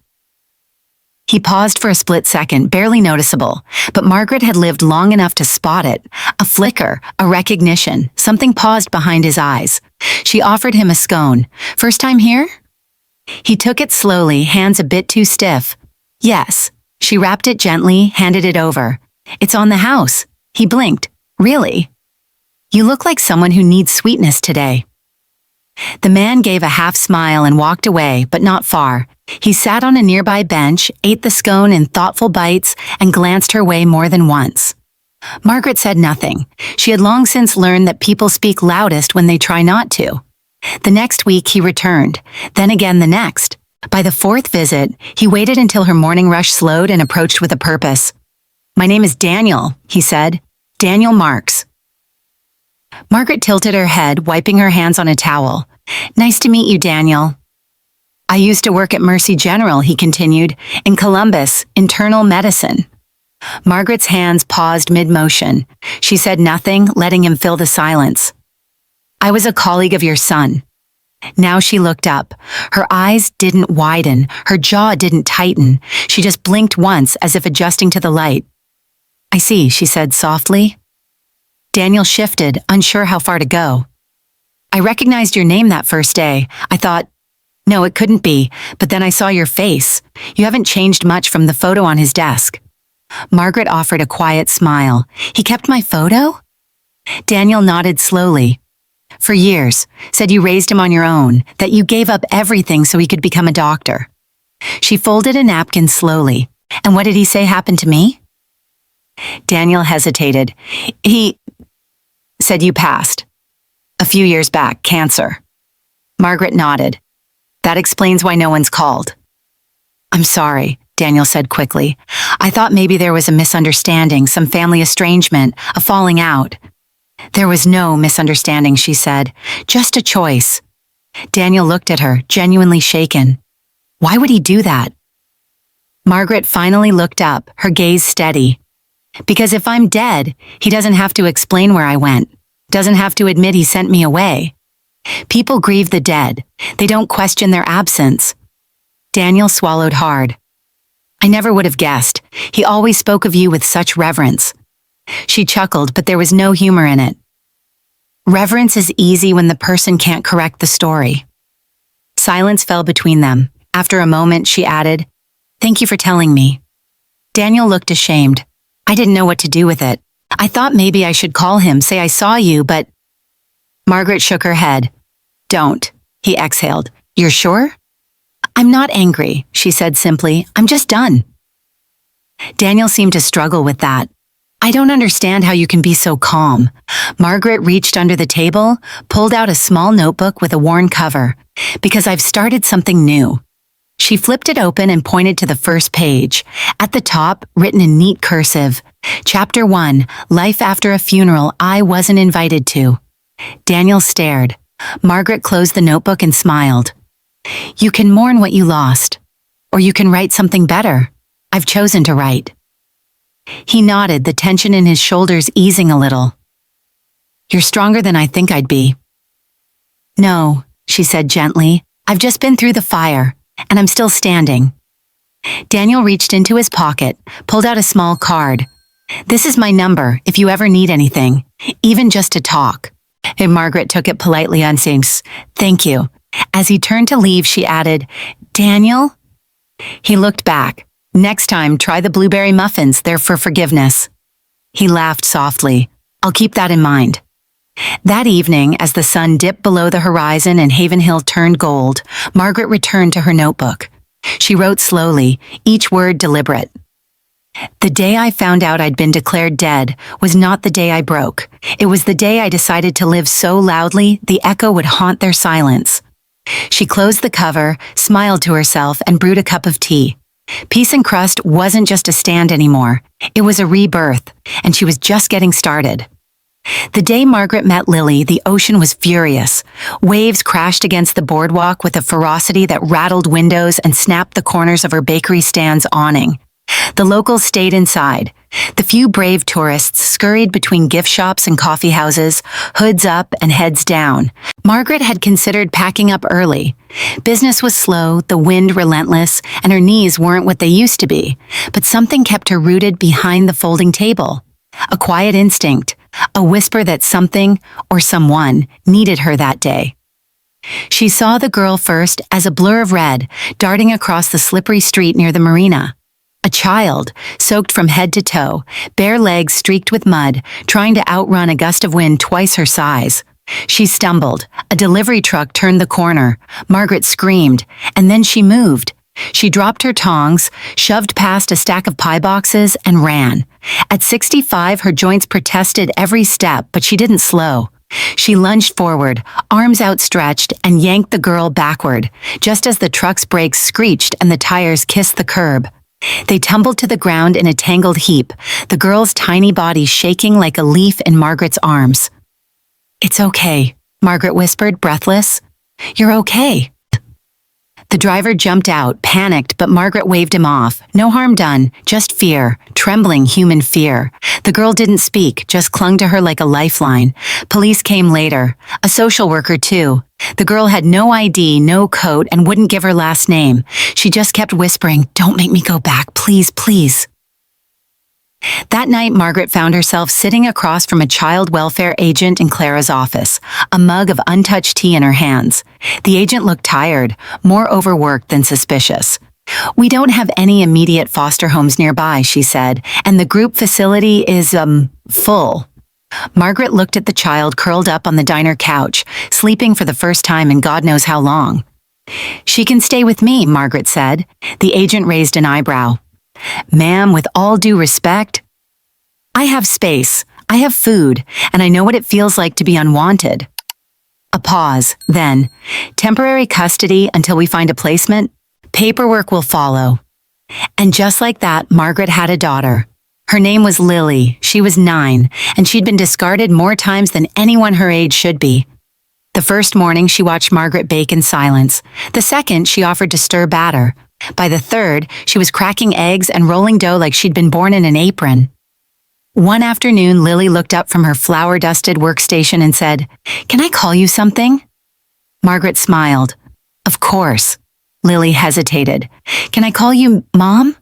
He paused for a split second, barely noticeable, but Margaret had lived long enough to spot it. A flicker, a recognition, something paused behind his eyes. She offered him a scone. "First time here?" He took it slowly, hands a bit too stiff. "Yes." She wrapped it gently, handed it over. "It's on the house." He blinked. "Really? You look like someone who needs sweetness today." The man gave a half smile and walked away, but not far. He sat on a nearby bench, ate the scone in thoughtful bites, and glanced her way more than once. Margaret said nothing. She had long since learned that people speak loudest when they try not to. The next week he returned, then again the next. By the 4th visit, he waited until her morning rush slowed and approached with a purpose. "My name is Daniel," he said. "Daniel Marks." Margaret tilted her head, wiping her hands on a towel. "Nice to meet you, Daniel." "I used to work at Mercy General," he continued, "in Columbus, internal medicine." Margaret's hands paused mid-motion. She said nothing, letting him fill the silence. "I was a colleague of your son." Now she looked up. Her eyes didn't widen, her jaw didn't tighten. She just blinked once as if adjusting to the light. "I see," she said softly. Daniel shifted, unsure how far to go. "I recognized your name that first day. I thought, no, it couldn't be, but then I saw your face. You haven't changed much from the photo on his desk." Margaret offered a quiet smile. "He kept my photo?" Daniel nodded slowly. "For years, said you raised him on your own, that you gave up everything so he could become a doctor." She folded a napkin slowly. "And what did he say happened to me?" Daniel hesitated. He said you passed. "A few years back, cancer." Margaret nodded. "That explains why no one's called." "I'm sorry," Daniel said quickly. "I thought maybe there was a misunderstanding, some family estrangement, a falling out." "There was no misunderstanding," she said. "Just a choice." Daniel looked at her, genuinely shaken. Why would he do that? Margaret finally looked up, her gaze steady. "Because if I'm dead, he doesn't have to explain where I went, doesn't have to admit he sent me away. People grieve the dead. They don't question their absence." Daniel swallowed hard. "I never would have guessed. He always spoke of you with such reverence." She chuckled, but there was no humor in it. Reverence is easy when the person can't correct the story. Silence fell between them. After a moment, she added, "Thank you for telling me." Daniel looked ashamed. "I didn't know what to do with it. I thought maybe I should call him, say I saw you, but..." Margaret shook her head. "Don't," He exhaled. You're sure? I'm not angry, she said simply. I'm just done. Daniel seemed to struggle with that. I don't understand how you can be so calm. Margaret reached under the table, pulled out a small notebook with a worn cover. Because I've started something new. She flipped it open and pointed to the first page. At the top, written in neat cursive, Chapter 1, Life After a Funeral I Wasn't Invited to. Daniel stared. Margaret closed the notebook and smiled. You can mourn what you lost. Or you can write something better. I've chosen to write. He nodded, the tension in his shoulders easing a little. You're stronger than I think I'd be. No, she said gently. I've just been through the fire, and I'm still standing. Daniel reached into his pocket, pulled out a small card. This is my number if you ever need anything, even just to talk. And Margaret took it politely on saying, thank you. As he turned to leave, she added, Daniel? He looked back. Next time, try the blueberry muffins. They're for forgiveness. He laughed softly. I'll keep that in mind. That evening, as the sun dipped below the horizon and Haven Hill turned gold, Margaret returned to her notebook. She wrote slowly, each word deliberate. The day I found out I'd been declared dead was not the day I broke. It was the day I decided to live so loudly the echo would haunt their silence. She closed the cover, smiled to herself, and brewed a cup of tea. Peace and Crust wasn't just a stand anymore. It was a rebirth, and she was just getting started. The day Margaret met Lily, the ocean was furious. Waves crashed against the boardwalk with a ferocity that rattled windows and snapped the corners of her bakery stand's awning. The locals stayed inside. The few brave tourists scurried between gift shops and coffee houses, hoods up and heads down. Margaret had considered packing up early. Business was slow, the wind relentless, and her knees weren't what they used to be. But something kept her rooted behind the folding table. A quiet instinct, a whisper that something, or someone, needed her that day. She saw the girl first as a blur of red, darting across the slippery street near the marina. A child, soaked from head to toe, bare legs streaked with mud, trying to outrun a gust of wind twice her size. She stumbled. A delivery truck turned the corner. Margaret screamed, and then she moved. She dropped her tongs, shoved past a stack of pie boxes, and ran. At 65, her joints protested every step, but she didn't slow. She lunged forward, arms outstretched, and yanked the girl backward, just as the truck's brakes screeched and the tires kissed the curb. They tumbled to the ground in a tangled heap, the girl's tiny body shaking like a leaf in Margaret's arms. It's okay, Margaret whispered, breathless. You're okay. The driver jumped out, panicked, but Margaret waved him off. No harm done, just fear, trembling human fear. The girl didn't speak, just clung to her like a lifeline. Police came later. A social worker, too. The girl had no ID, no coat, and wouldn't give her last name. She just kept whispering, "Don't make me go back, please, please." That night, Margaret found herself sitting across from a child welfare agent in Clara's office, a mug of untouched tea in her hands. The agent looked tired, more overworked than suspicious. "We don't have any immediate foster homes nearby," she said, "and the group facility is, full." Margaret looked at the child curled up on the diner couch, sleeping for the first time in God knows how long. "She can stay with me," Margaret said. The agent raised an eyebrow. "Ma'am, with all due respect, I have space, I have food, and I know what it feels like to be unwanted." A pause, then, "Temporary custody until we find a placement? Paperwork will follow." And just like that, Margaret had a daughter. Her name was Lily. She was 9, and she'd been discarded more times than anyone her age should be. The first morning, she watched Margaret bake in silence. The second, she offered to stir batter. By the third, she was cracking eggs and rolling dough like she'd been born in an apron. One afternoon, Lily looked up from her flour-dusted workstation and said, "Can I call you something?" Margaret smiled. "Of course." Lily hesitated. "Can I call you Mom?"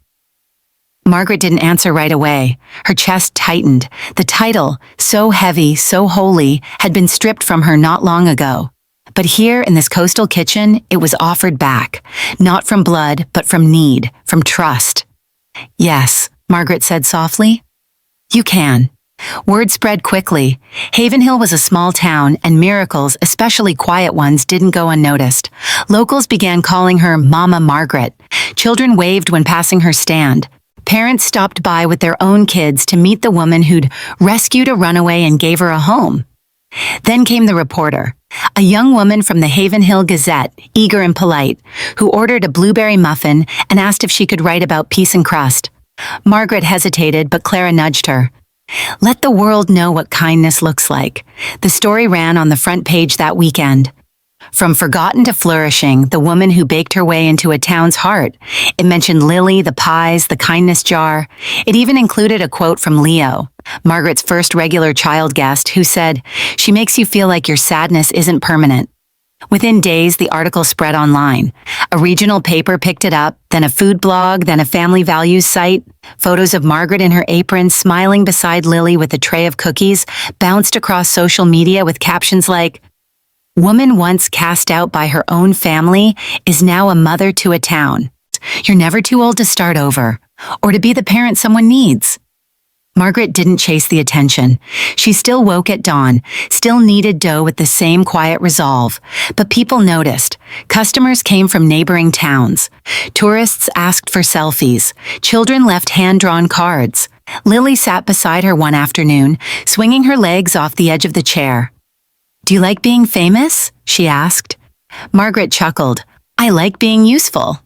Margaret didn't answer right away. Her chest tightened. The title, so heavy, so holy, had been stripped from her not long ago. But here in this coastal kitchen, it was offered back. Not from blood, but from need, from trust. "Yes," Margaret said softly. "You can." Word spread quickly. Havenhill was a small town, and miracles, especially quiet ones, didn't go unnoticed. Locals began calling her Mama Margaret. Children waved when passing her stand. Parents stopped by with their own kids to meet the woman who'd rescued a runaway and gave her a home. Then came the reporter, a young woman from the Havenhill Gazette, eager and polite, who ordered a blueberry muffin and asked if she could write about peace and crust. Margaret hesitated, but Clara nudged her. Let the world know what kindness looks like. The story ran on the front page that weekend. From forgotten to flourishing, the woman who baked her way into a town's heart. It mentioned Lily, the pies, the kindness jar. It even included a quote from Leo, Margaret's first regular child guest, who said, "She makes you feel like your sadness isn't permanent." Within days, the article spread online. A regional paper picked it up, then a food blog, then a family values site. Photos of Margaret in her apron, smiling beside Lily with a tray of cookies, bounced across social media with captions like, "Woman once cast out by her own family is now a mother to a town. You're never too old to start over, or to be the parent someone needs." Margaret didn't chase the attention. She still woke at dawn, still kneaded dough with the same quiet resolve. But people noticed. Customers came from neighboring towns. Tourists asked for selfies. Children left hand-drawn cards. Lily sat beside her one afternoon, swinging her legs off the edge of the chair. "Do you like being famous?" she asked. Margaret chuckled. "I like being useful."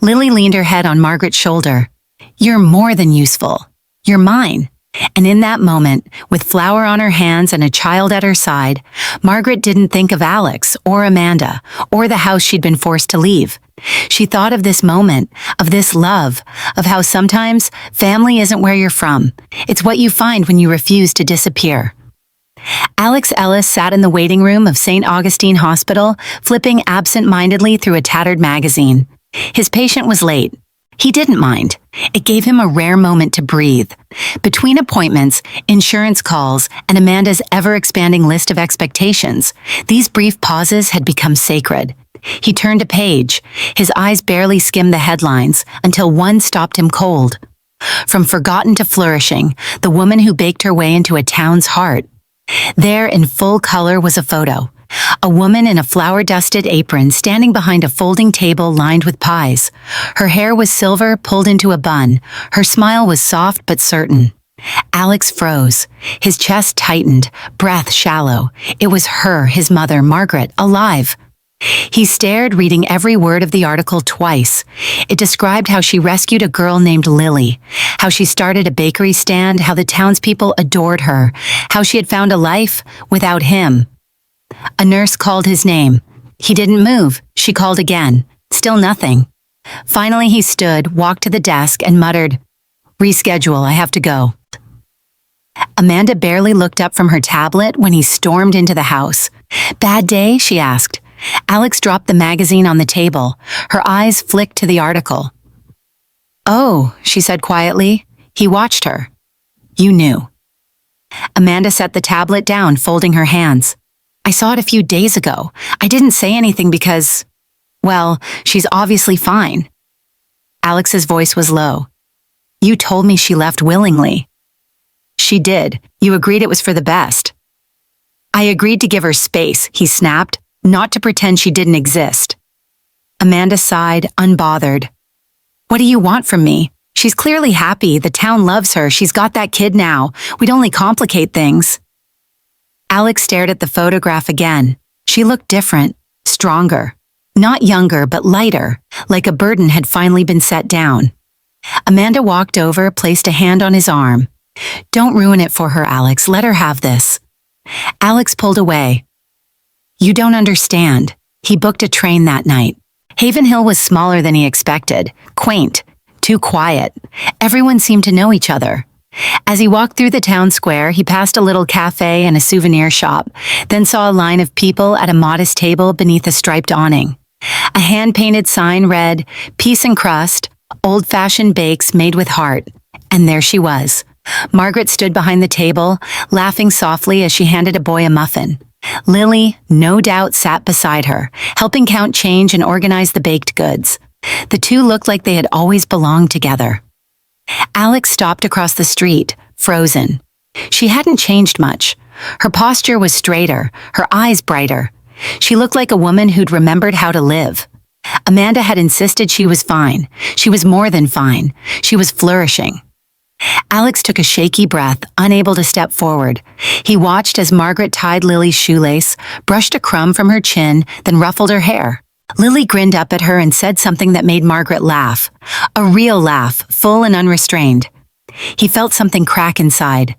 Lily leaned her head on Margaret's shoulder. "You're more than useful. You're mine." And in that moment, with flour on her hands and a child at her side, Margaret didn't think of Alex or Amanda or the house she'd been forced to leave. She thought of this moment, of this love, of how sometimes family isn't where you're from. It's what you find when you refuse to disappear. Alex Ellis sat in the waiting room of St. Augustine Hospital, flipping absent-mindedly through a tattered magazine. His patient was late. He didn't mind. It gave him a rare moment to breathe. Between appointments, insurance calls, and Amanda's ever-expanding list of expectations, these brief pauses had become sacred. He turned a page. His eyes barely skimmed the headlines until one stopped him cold. From forgotten to flourishing, the woman who baked her way into a town's heart. There, in full color, was a photo. A woman in a flour-dusted apron standing behind a folding table lined with pies. Her hair was silver, pulled into a bun. Her smile was soft but certain. Alex froze. His chest tightened, breath shallow. It was her, his mother, Margaret, alive. He stared, reading every word of the article twice. It described how she rescued a girl named Lily, how she started a bakery stand, how the townspeople adored her, how she had found a life without him. A nurse called his name. He didn't move. She called again. Still nothing. Finally, he stood, walked to the desk, and muttered, "Reschedule, I have to go." Amanda barely looked up from her tablet when he stormed into the house. "Bad day?" she asked. Alex dropped the magazine on the table. Her eyes flicked to the article. "Oh," she said quietly. He watched her. "You knew." Amanda set the tablet down, folding her hands. "I saw it a few days ago. I didn't say anything because, well, she's obviously fine." Alex's voice was low. "You told me she left willingly." "She did. You agreed it was for the best." "I agreed to give her space," he snapped, "not to pretend she didn't exist." Amanda sighed, unbothered. "What do you want from me? She's clearly happy. The town loves her. She's got that kid now. We'd only complicate things." Alex stared at the photograph again. She looked different, stronger. Not younger, but lighter, like a burden had finally been set down. Amanda walked over, placed a hand on his arm. "Don't ruin it for her, Alex. Let her have this." Alex pulled away. "You don't understand." He booked a train that night. Havenhill was smaller than he expected, quaint, too quiet. Everyone seemed to know each other. As he walked through the town square, he passed a little cafe and a souvenir shop, then saw a line of people at a modest table beneath a striped awning. A hand-painted sign read, "Peace and crust, old-fashioned bakes made with heart." And there she was. Margaret stood behind the table, laughing softly as she handed a boy a muffin. Lily, no doubt, sat beside her, helping count change and organize the baked goods. The two looked like they had always belonged together. Alex stopped across the street, frozen. She hadn't changed much. Her posture was straighter, her eyes brighter. She looked like a woman who'd remembered how to live. Amanda had insisted she was fine. She was more than fine. She was flourishing. Alex took a shaky breath, unable to step forward. He watched as Margaret tied Lily's shoelace, brushed a crumb from her chin, then ruffled her hair. Lily grinned up at her and said something that made Margaret laugh. A real laugh, full and unrestrained. He felt something crack inside.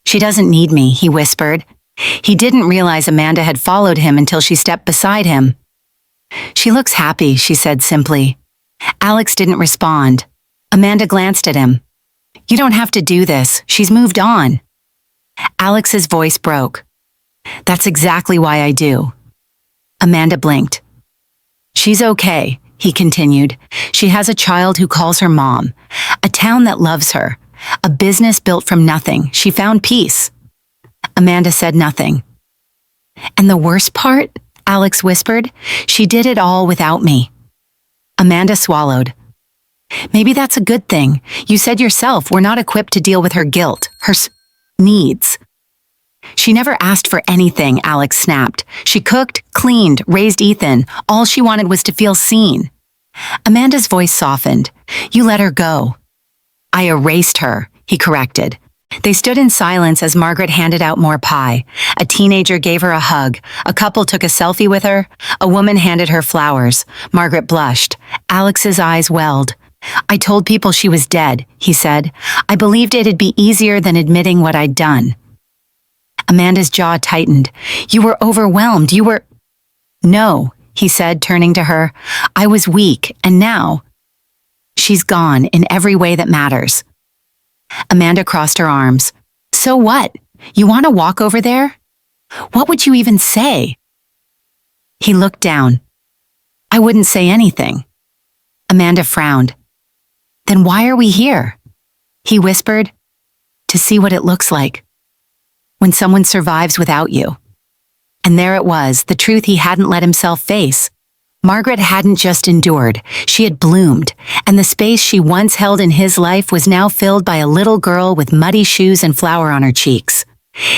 "She doesn't need me," he whispered. He didn't realize Amanda had followed him until she stepped beside him. "She looks happy," she said simply. Alex didn't respond. Amanda glanced at him. "You don't have to do this. She's moved on." Alex's voice broke. "That's exactly why I do." Amanda blinked. "She's okay," he continued. "She has a child who calls her mom, a town that loves her, a business built from nothing. She found peace." Amanda said nothing. "And the worst part?" Alex whispered. "She did it all without me." Amanda swallowed. "Maybe that's a good thing. You said yourself we're not equipped to deal with her guilt, her needs." "She never asked for anything," Alex snapped. "She cooked, cleaned, raised Ethan. All she wanted was to feel seen." Amanda's voice softened. "You let her go." "I erased her," he corrected. They stood in silence as Margaret handed out more pie. A teenager gave her a hug. A couple took a selfie with her. A woman handed her flowers. Margaret blushed. Alex's eyes welled. "I told people she was dead," he said. "I believed it'd be easier than admitting what I'd done." Amanda's jaw tightened. "You were overwhelmed. You were—" "No," he said, turning to her. "I was weak, and now she's gone in every way that matters." Amanda crossed her arms. "So what? You want to walk over there? What would you even say?" He looked down. "I wouldn't say anything." Amanda frowned. "Then why are we here?" He whispered. "To see what it looks like when someone survives without you." And there it was, the truth he hadn't let himself face. Margaret hadn't just endured, she had bloomed, and the space she once held in his life was now filled by a little girl with muddy shoes and flour on her cheeks.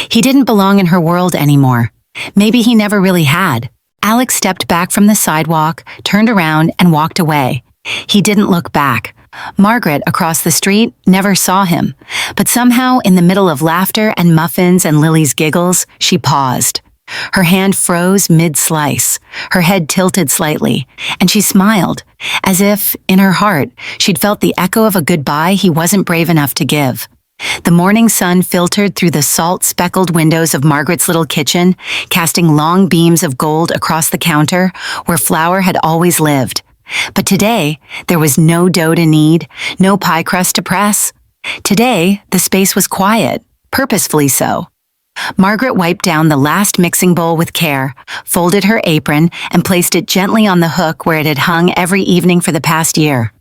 He didn't belong in her world anymore. Maybe he never really had. Alex stepped back from the sidewalk, turned around, and walked away. He didn't look back. Margaret, across the street, never saw him, but somehow, in the middle of laughter and muffins and Lily's giggles, she paused. Her hand froze mid-slice, her head tilted slightly, and she smiled, as if, in her heart, she'd felt the echo of a goodbye he wasn't brave enough to give. The morning sun filtered through the salt-speckled windows of Margaret's little kitchen, casting long beams of gold across the counter where flour had always lived. But today, there was no dough to knead, no pie crust to press. Today, the space was quiet, purposefully so. Margaret wiped down the last mixing bowl with care, folded her apron, and placed it gently on the hook where it had hung every evening for the past year.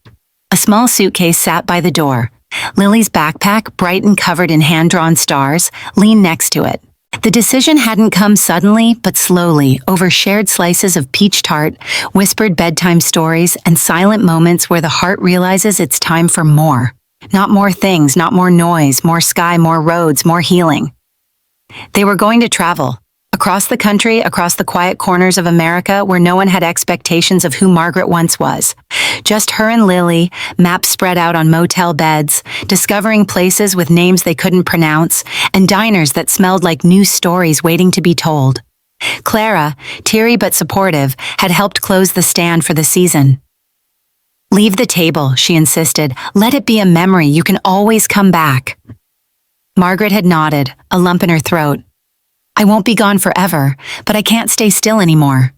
A small suitcase sat by the door. Lily's backpack, bright and covered in hand-drawn stars, leaned next to it. The decision hadn't come suddenly, but slowly, over shared slices of peach tart, whispered bedtime stories, and silent moments where the heart realizes it's time for more. Not more things, not more noise, more sky, more roads, more healing. They were going to travel. Across the country, across the quiet corners of America where no one had expectations of who Margaret once was. Just her and Lily, maps spread out on motel beds, discovering places with names they couldn't pronounce, and diners that smelled like new stories waiting to be told. Clara, teary but supportive, had helped close the stand for the season. "Leave the table," she insisted. "Let it be a memory. You can always come back." Margaret had nodded, a lump in her throat. "I won't be gone forever, but I can't stay still anymore."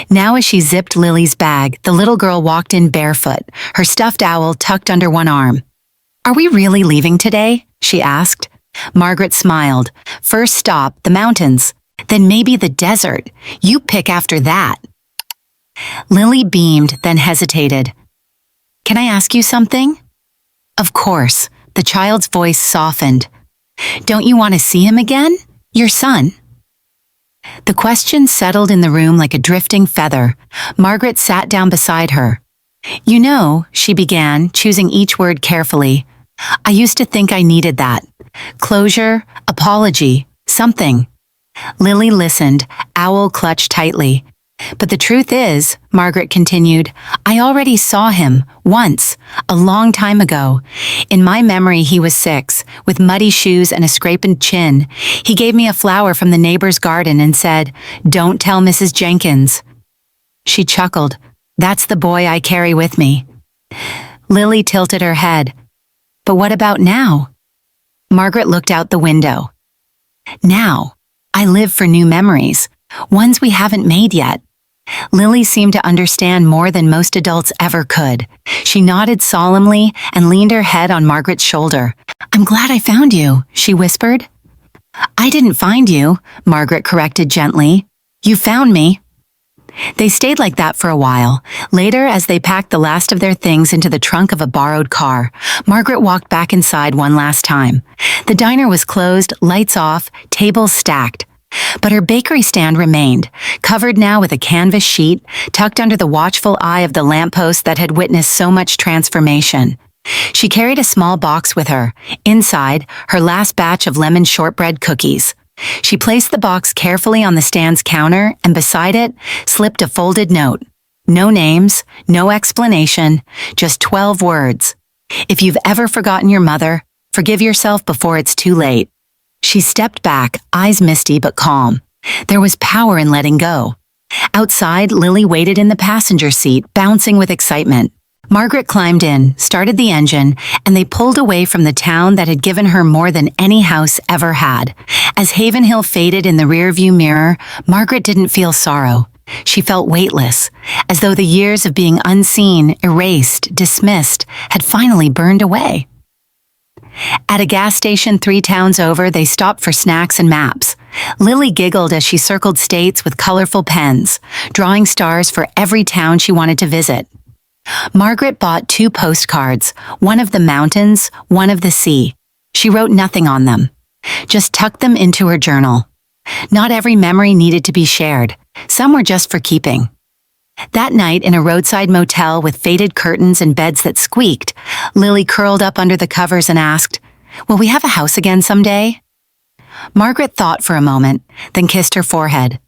Now as she zipped Lily's bag, the little girl walked in barefoot, her stuffed owl tucked under one arm. "Are we really leaving today?" she asked. Margaret smiled. "First stop, the mountains. Then maybe the desert. You pick after that." Lily beamed, then hesitated. "Can I ask you something?" "Of course." The child's voice softened. "Don't you want to see him again? Your son?" The question settled in the room like a drifting feather. Margaret sat down beside her. "You know," she began, choosing each word carefully, "I used to think I needed that. Closure, apology, something. Lily listened, owl clutched tightly. But the truth is, Margaret continued, I already saw him, once, a long time ago. In my memory he was 6, with muddy shoes and a scraped chin. He gave me a flower from the neighbor's garden and said, "Don't tell Mrs. Jenkins." She chuckled. That's the boy I carry with me. Lily tilted her head. But what about now? Margaret looked out the window. Now, I live for new memories, ones we haven't made yet. Lily seemed to understand more than most adults ever could. She nodded solemnly and leaned her head on Margaret's shoulder. I'm glad I found you, she whispered. I didn't find you, Margaret corrected gently. You found me. They stayed like that for a while. Later, as they packed the last of their things into the trunk of a borrowed car, Margaret walked back inside one last time. The diner was closed, lights off, tables stacked. But her bakery stand remained, covered now with a canvas sheet, tucked under the watchful eye of the lamppost that had witnessed so much transformation. She carried a small box with her, inside, her last batch of lemon shortbread cookies. She placed the box carefully on the stand's counter and beside it slipped a folded note. No names, no explanation, just 12 words. If you've ever forgotten your mother, forgive yourself before it's too late. She stepped back, eyes misty but calm. There was power in letting go. Outside, Lily waited in the passenger seat, bouncing with excitement. Margaret climbed in, started the engine, and they pulled away from the town that had given her more than any house ever had. As Havenhill faded in the rearview mirror, Margaret didn't feel sorrow. She felt weightless, as though the years of being unseen, erased, dismissed, had finally burned away. At a gas station 3 towns over, they stopped for snacks and maps. Lily giggled as she circled states with colorful pens, drawing stars for every town she wanted to visit. Margaret bought 2 postcards, one of the mountains, one of the sea. She wrote nothing on them, just tucked them into her journal. Not every memory needed to be shared. Some were just for keeping. That night, in a roadside motel with faded curtains and beds that squeaked, Lily curled up under the covers and asked, "Will we have a house again someday?" Margaret thought for a moment, then kissed her forehead.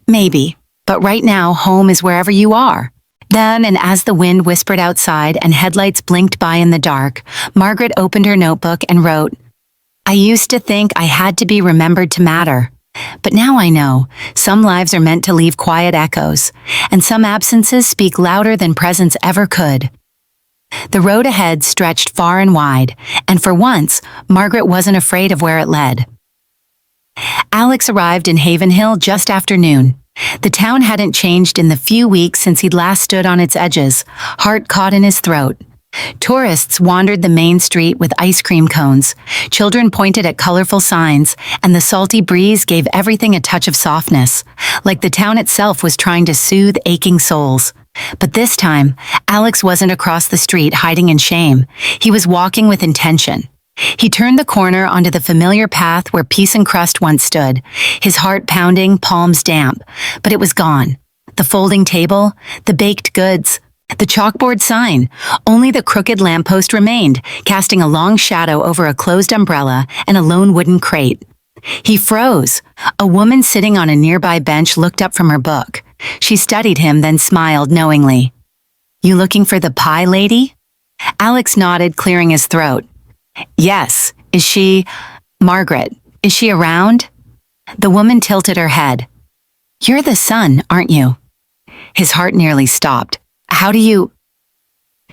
"Maybe, but right now home is wherever you are." Then, and as the wind whispered outside and headlights blinked by in the dark, Margaret opened her notebook and wrote, "I used to think I had to be remembered to matter. But now I know, some lives are meant to leave quiet echoes, and some absences speak louder than presence ever could." The road ahead stretched far and wide, and for once, Margaret wasn't afraid of where it led. Alex arrived in Havenhill just after noon. The town hadn't changed in the few weeks since he'd last stood on its edges, heart caught in his throat. Tourists wandered the main street with ice cream cones. Children pointed at colorful signs, and the salty breeze gave everything a touch of softness, like the town itself was trying to soothe aching souls. But this time, Alex wasn't across the street hiding in shame. He was walking with intention. He turned the corner onto the familiar path where Peace and Crust once stood, his heart pounding, palms damp. But it was gone. The folding table, the baked goods, the chalkboard sign. Only the crooked lamppost remained, casting a long shadow over a closed umbrella and a lone wooden crate. He froze. A woman sitting on a nearby bench looked up from her book. She studied him, then smiled knowingly. "You looking for the pie lady?" Alex nodded, clearing his throat. "Yes. Is she... Margaret, is she around?" The woman tilted her head. "You're the son, aren't you?" His heart nearly stopped. "How do you..."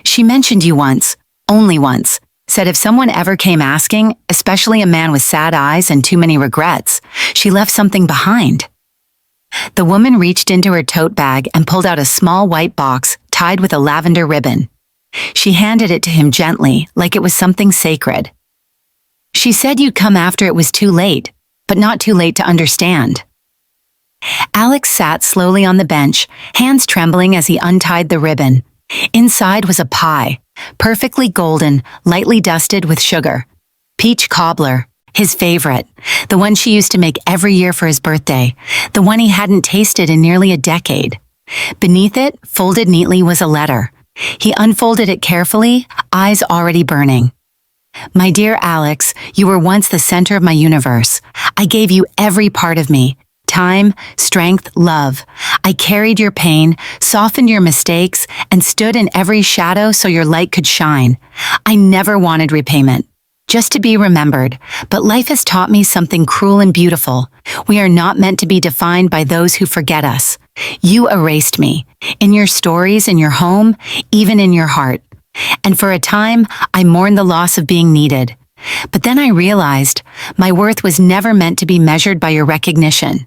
"She mentioned you once, only once, said if someone ever came asking, especially a man with sad eyes and too many regrets, she left something behind." The woman reached into her tote bag and pulled out a small white box tied with a lavender ribbon. She handed it to him gently, like it was something sacred. "She said you'd come after it was too late, but not too late to understand." Alex sat slowly on the bench, hands trembling as he untied the ribbon. Inside was a pie, perfectly golden, lightly dusted with sugar. Peach cobbler, his favorite, the one she used to make every year for his birthday, the one he hadn't tasted in nearly a decade. Beneath it, folded neatly, was a letter. He unfolded it carefully, eyes already burning. My dear Alex, you were once the center of my universe. I gave you every part of me. Time, strength, love. I carried your pain, softened your mistakes, and stood in every shadow so your light could shine. I never wanted repayment, just to be remembered. But life has taught me something cruel and beautiful. We are not meant to be defined by those who forget us. You erased me, in your stories, in your home, even in your heart. And for a time, I mourned the loss of being needed. But then I realized my worth was never meant to be measured by your recognition.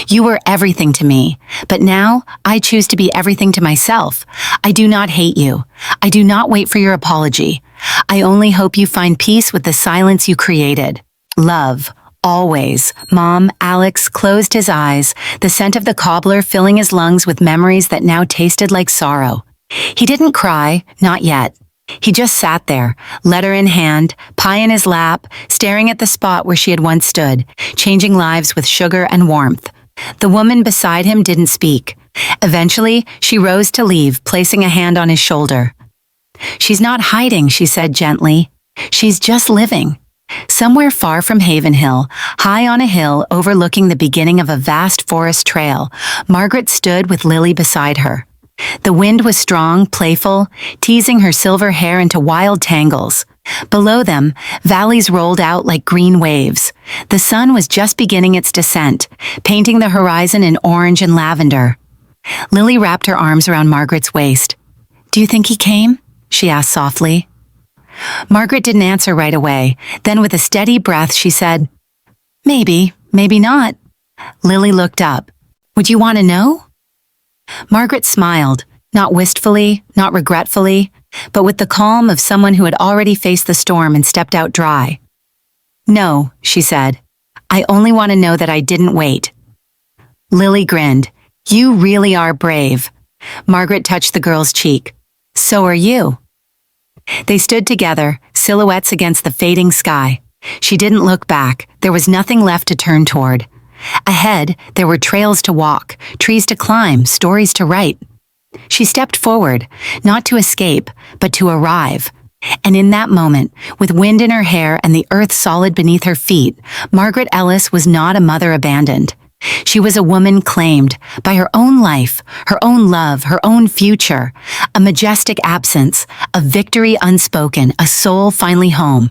You were everything to me, but now I choose to be everything to myself. I do not hate you. I do not wait for your apology. I only hope you find peace with the silence you created. Love, always. Mom, Alex closed his eyes, the scent of the cobbler filling his lungs with memories that now tasted like sorrow. He didn't cry, not yet. He just sat there, letter in hand, pie in his lap, staring at the spot where she had once stood, changing lives with sugar and warmth. The woman beside him didn't speak. Eventually, she rose to leave, placing a hand on his shoulder. She's not hiding, she said gently. She's just living. Somewhere far from Havenhill, high on a hill overlooking the beginning of a vast forest trail, Margaret stood with Lily beside her. The wind was strong, playful, teasing her silver hair into wild tangles. Below them, valleys rolled out like green waves. The sun was just beginning its descent, painting the horizon in orange and lavender. Lily wrapped her arms around Margaret's waist. "Do you think he came?" she asked softly. Margaret didn't answer right away. Then with a steady breath, she said, "Maybe, maybe not." Lily looked up. "Would you want to know?" Margaret smiled, not wistfully, not regretfully, but with the calm of someone who had already faced the storm and stepped out dry. "No," she said. "I only want to know that I didn't wait." Lily grinned. "You really are brave." Margaret touched the girl's cheek. "So are you." They stood together, silhouettes against the fading sky. She didn't look back. There was nothing left to turn toward. Ahead, there were trails to walk, trees to climb, stories to write. She stepped forward, not to escape, but to arrive. And in that moment, with wind in her hair and the earth solid beneath her feet, Margaret Ellis was not a mother abandoned. She was a woman claimed by her own life, her own love, her own future. A majestic absence, a victory unspoken, a soul finally home.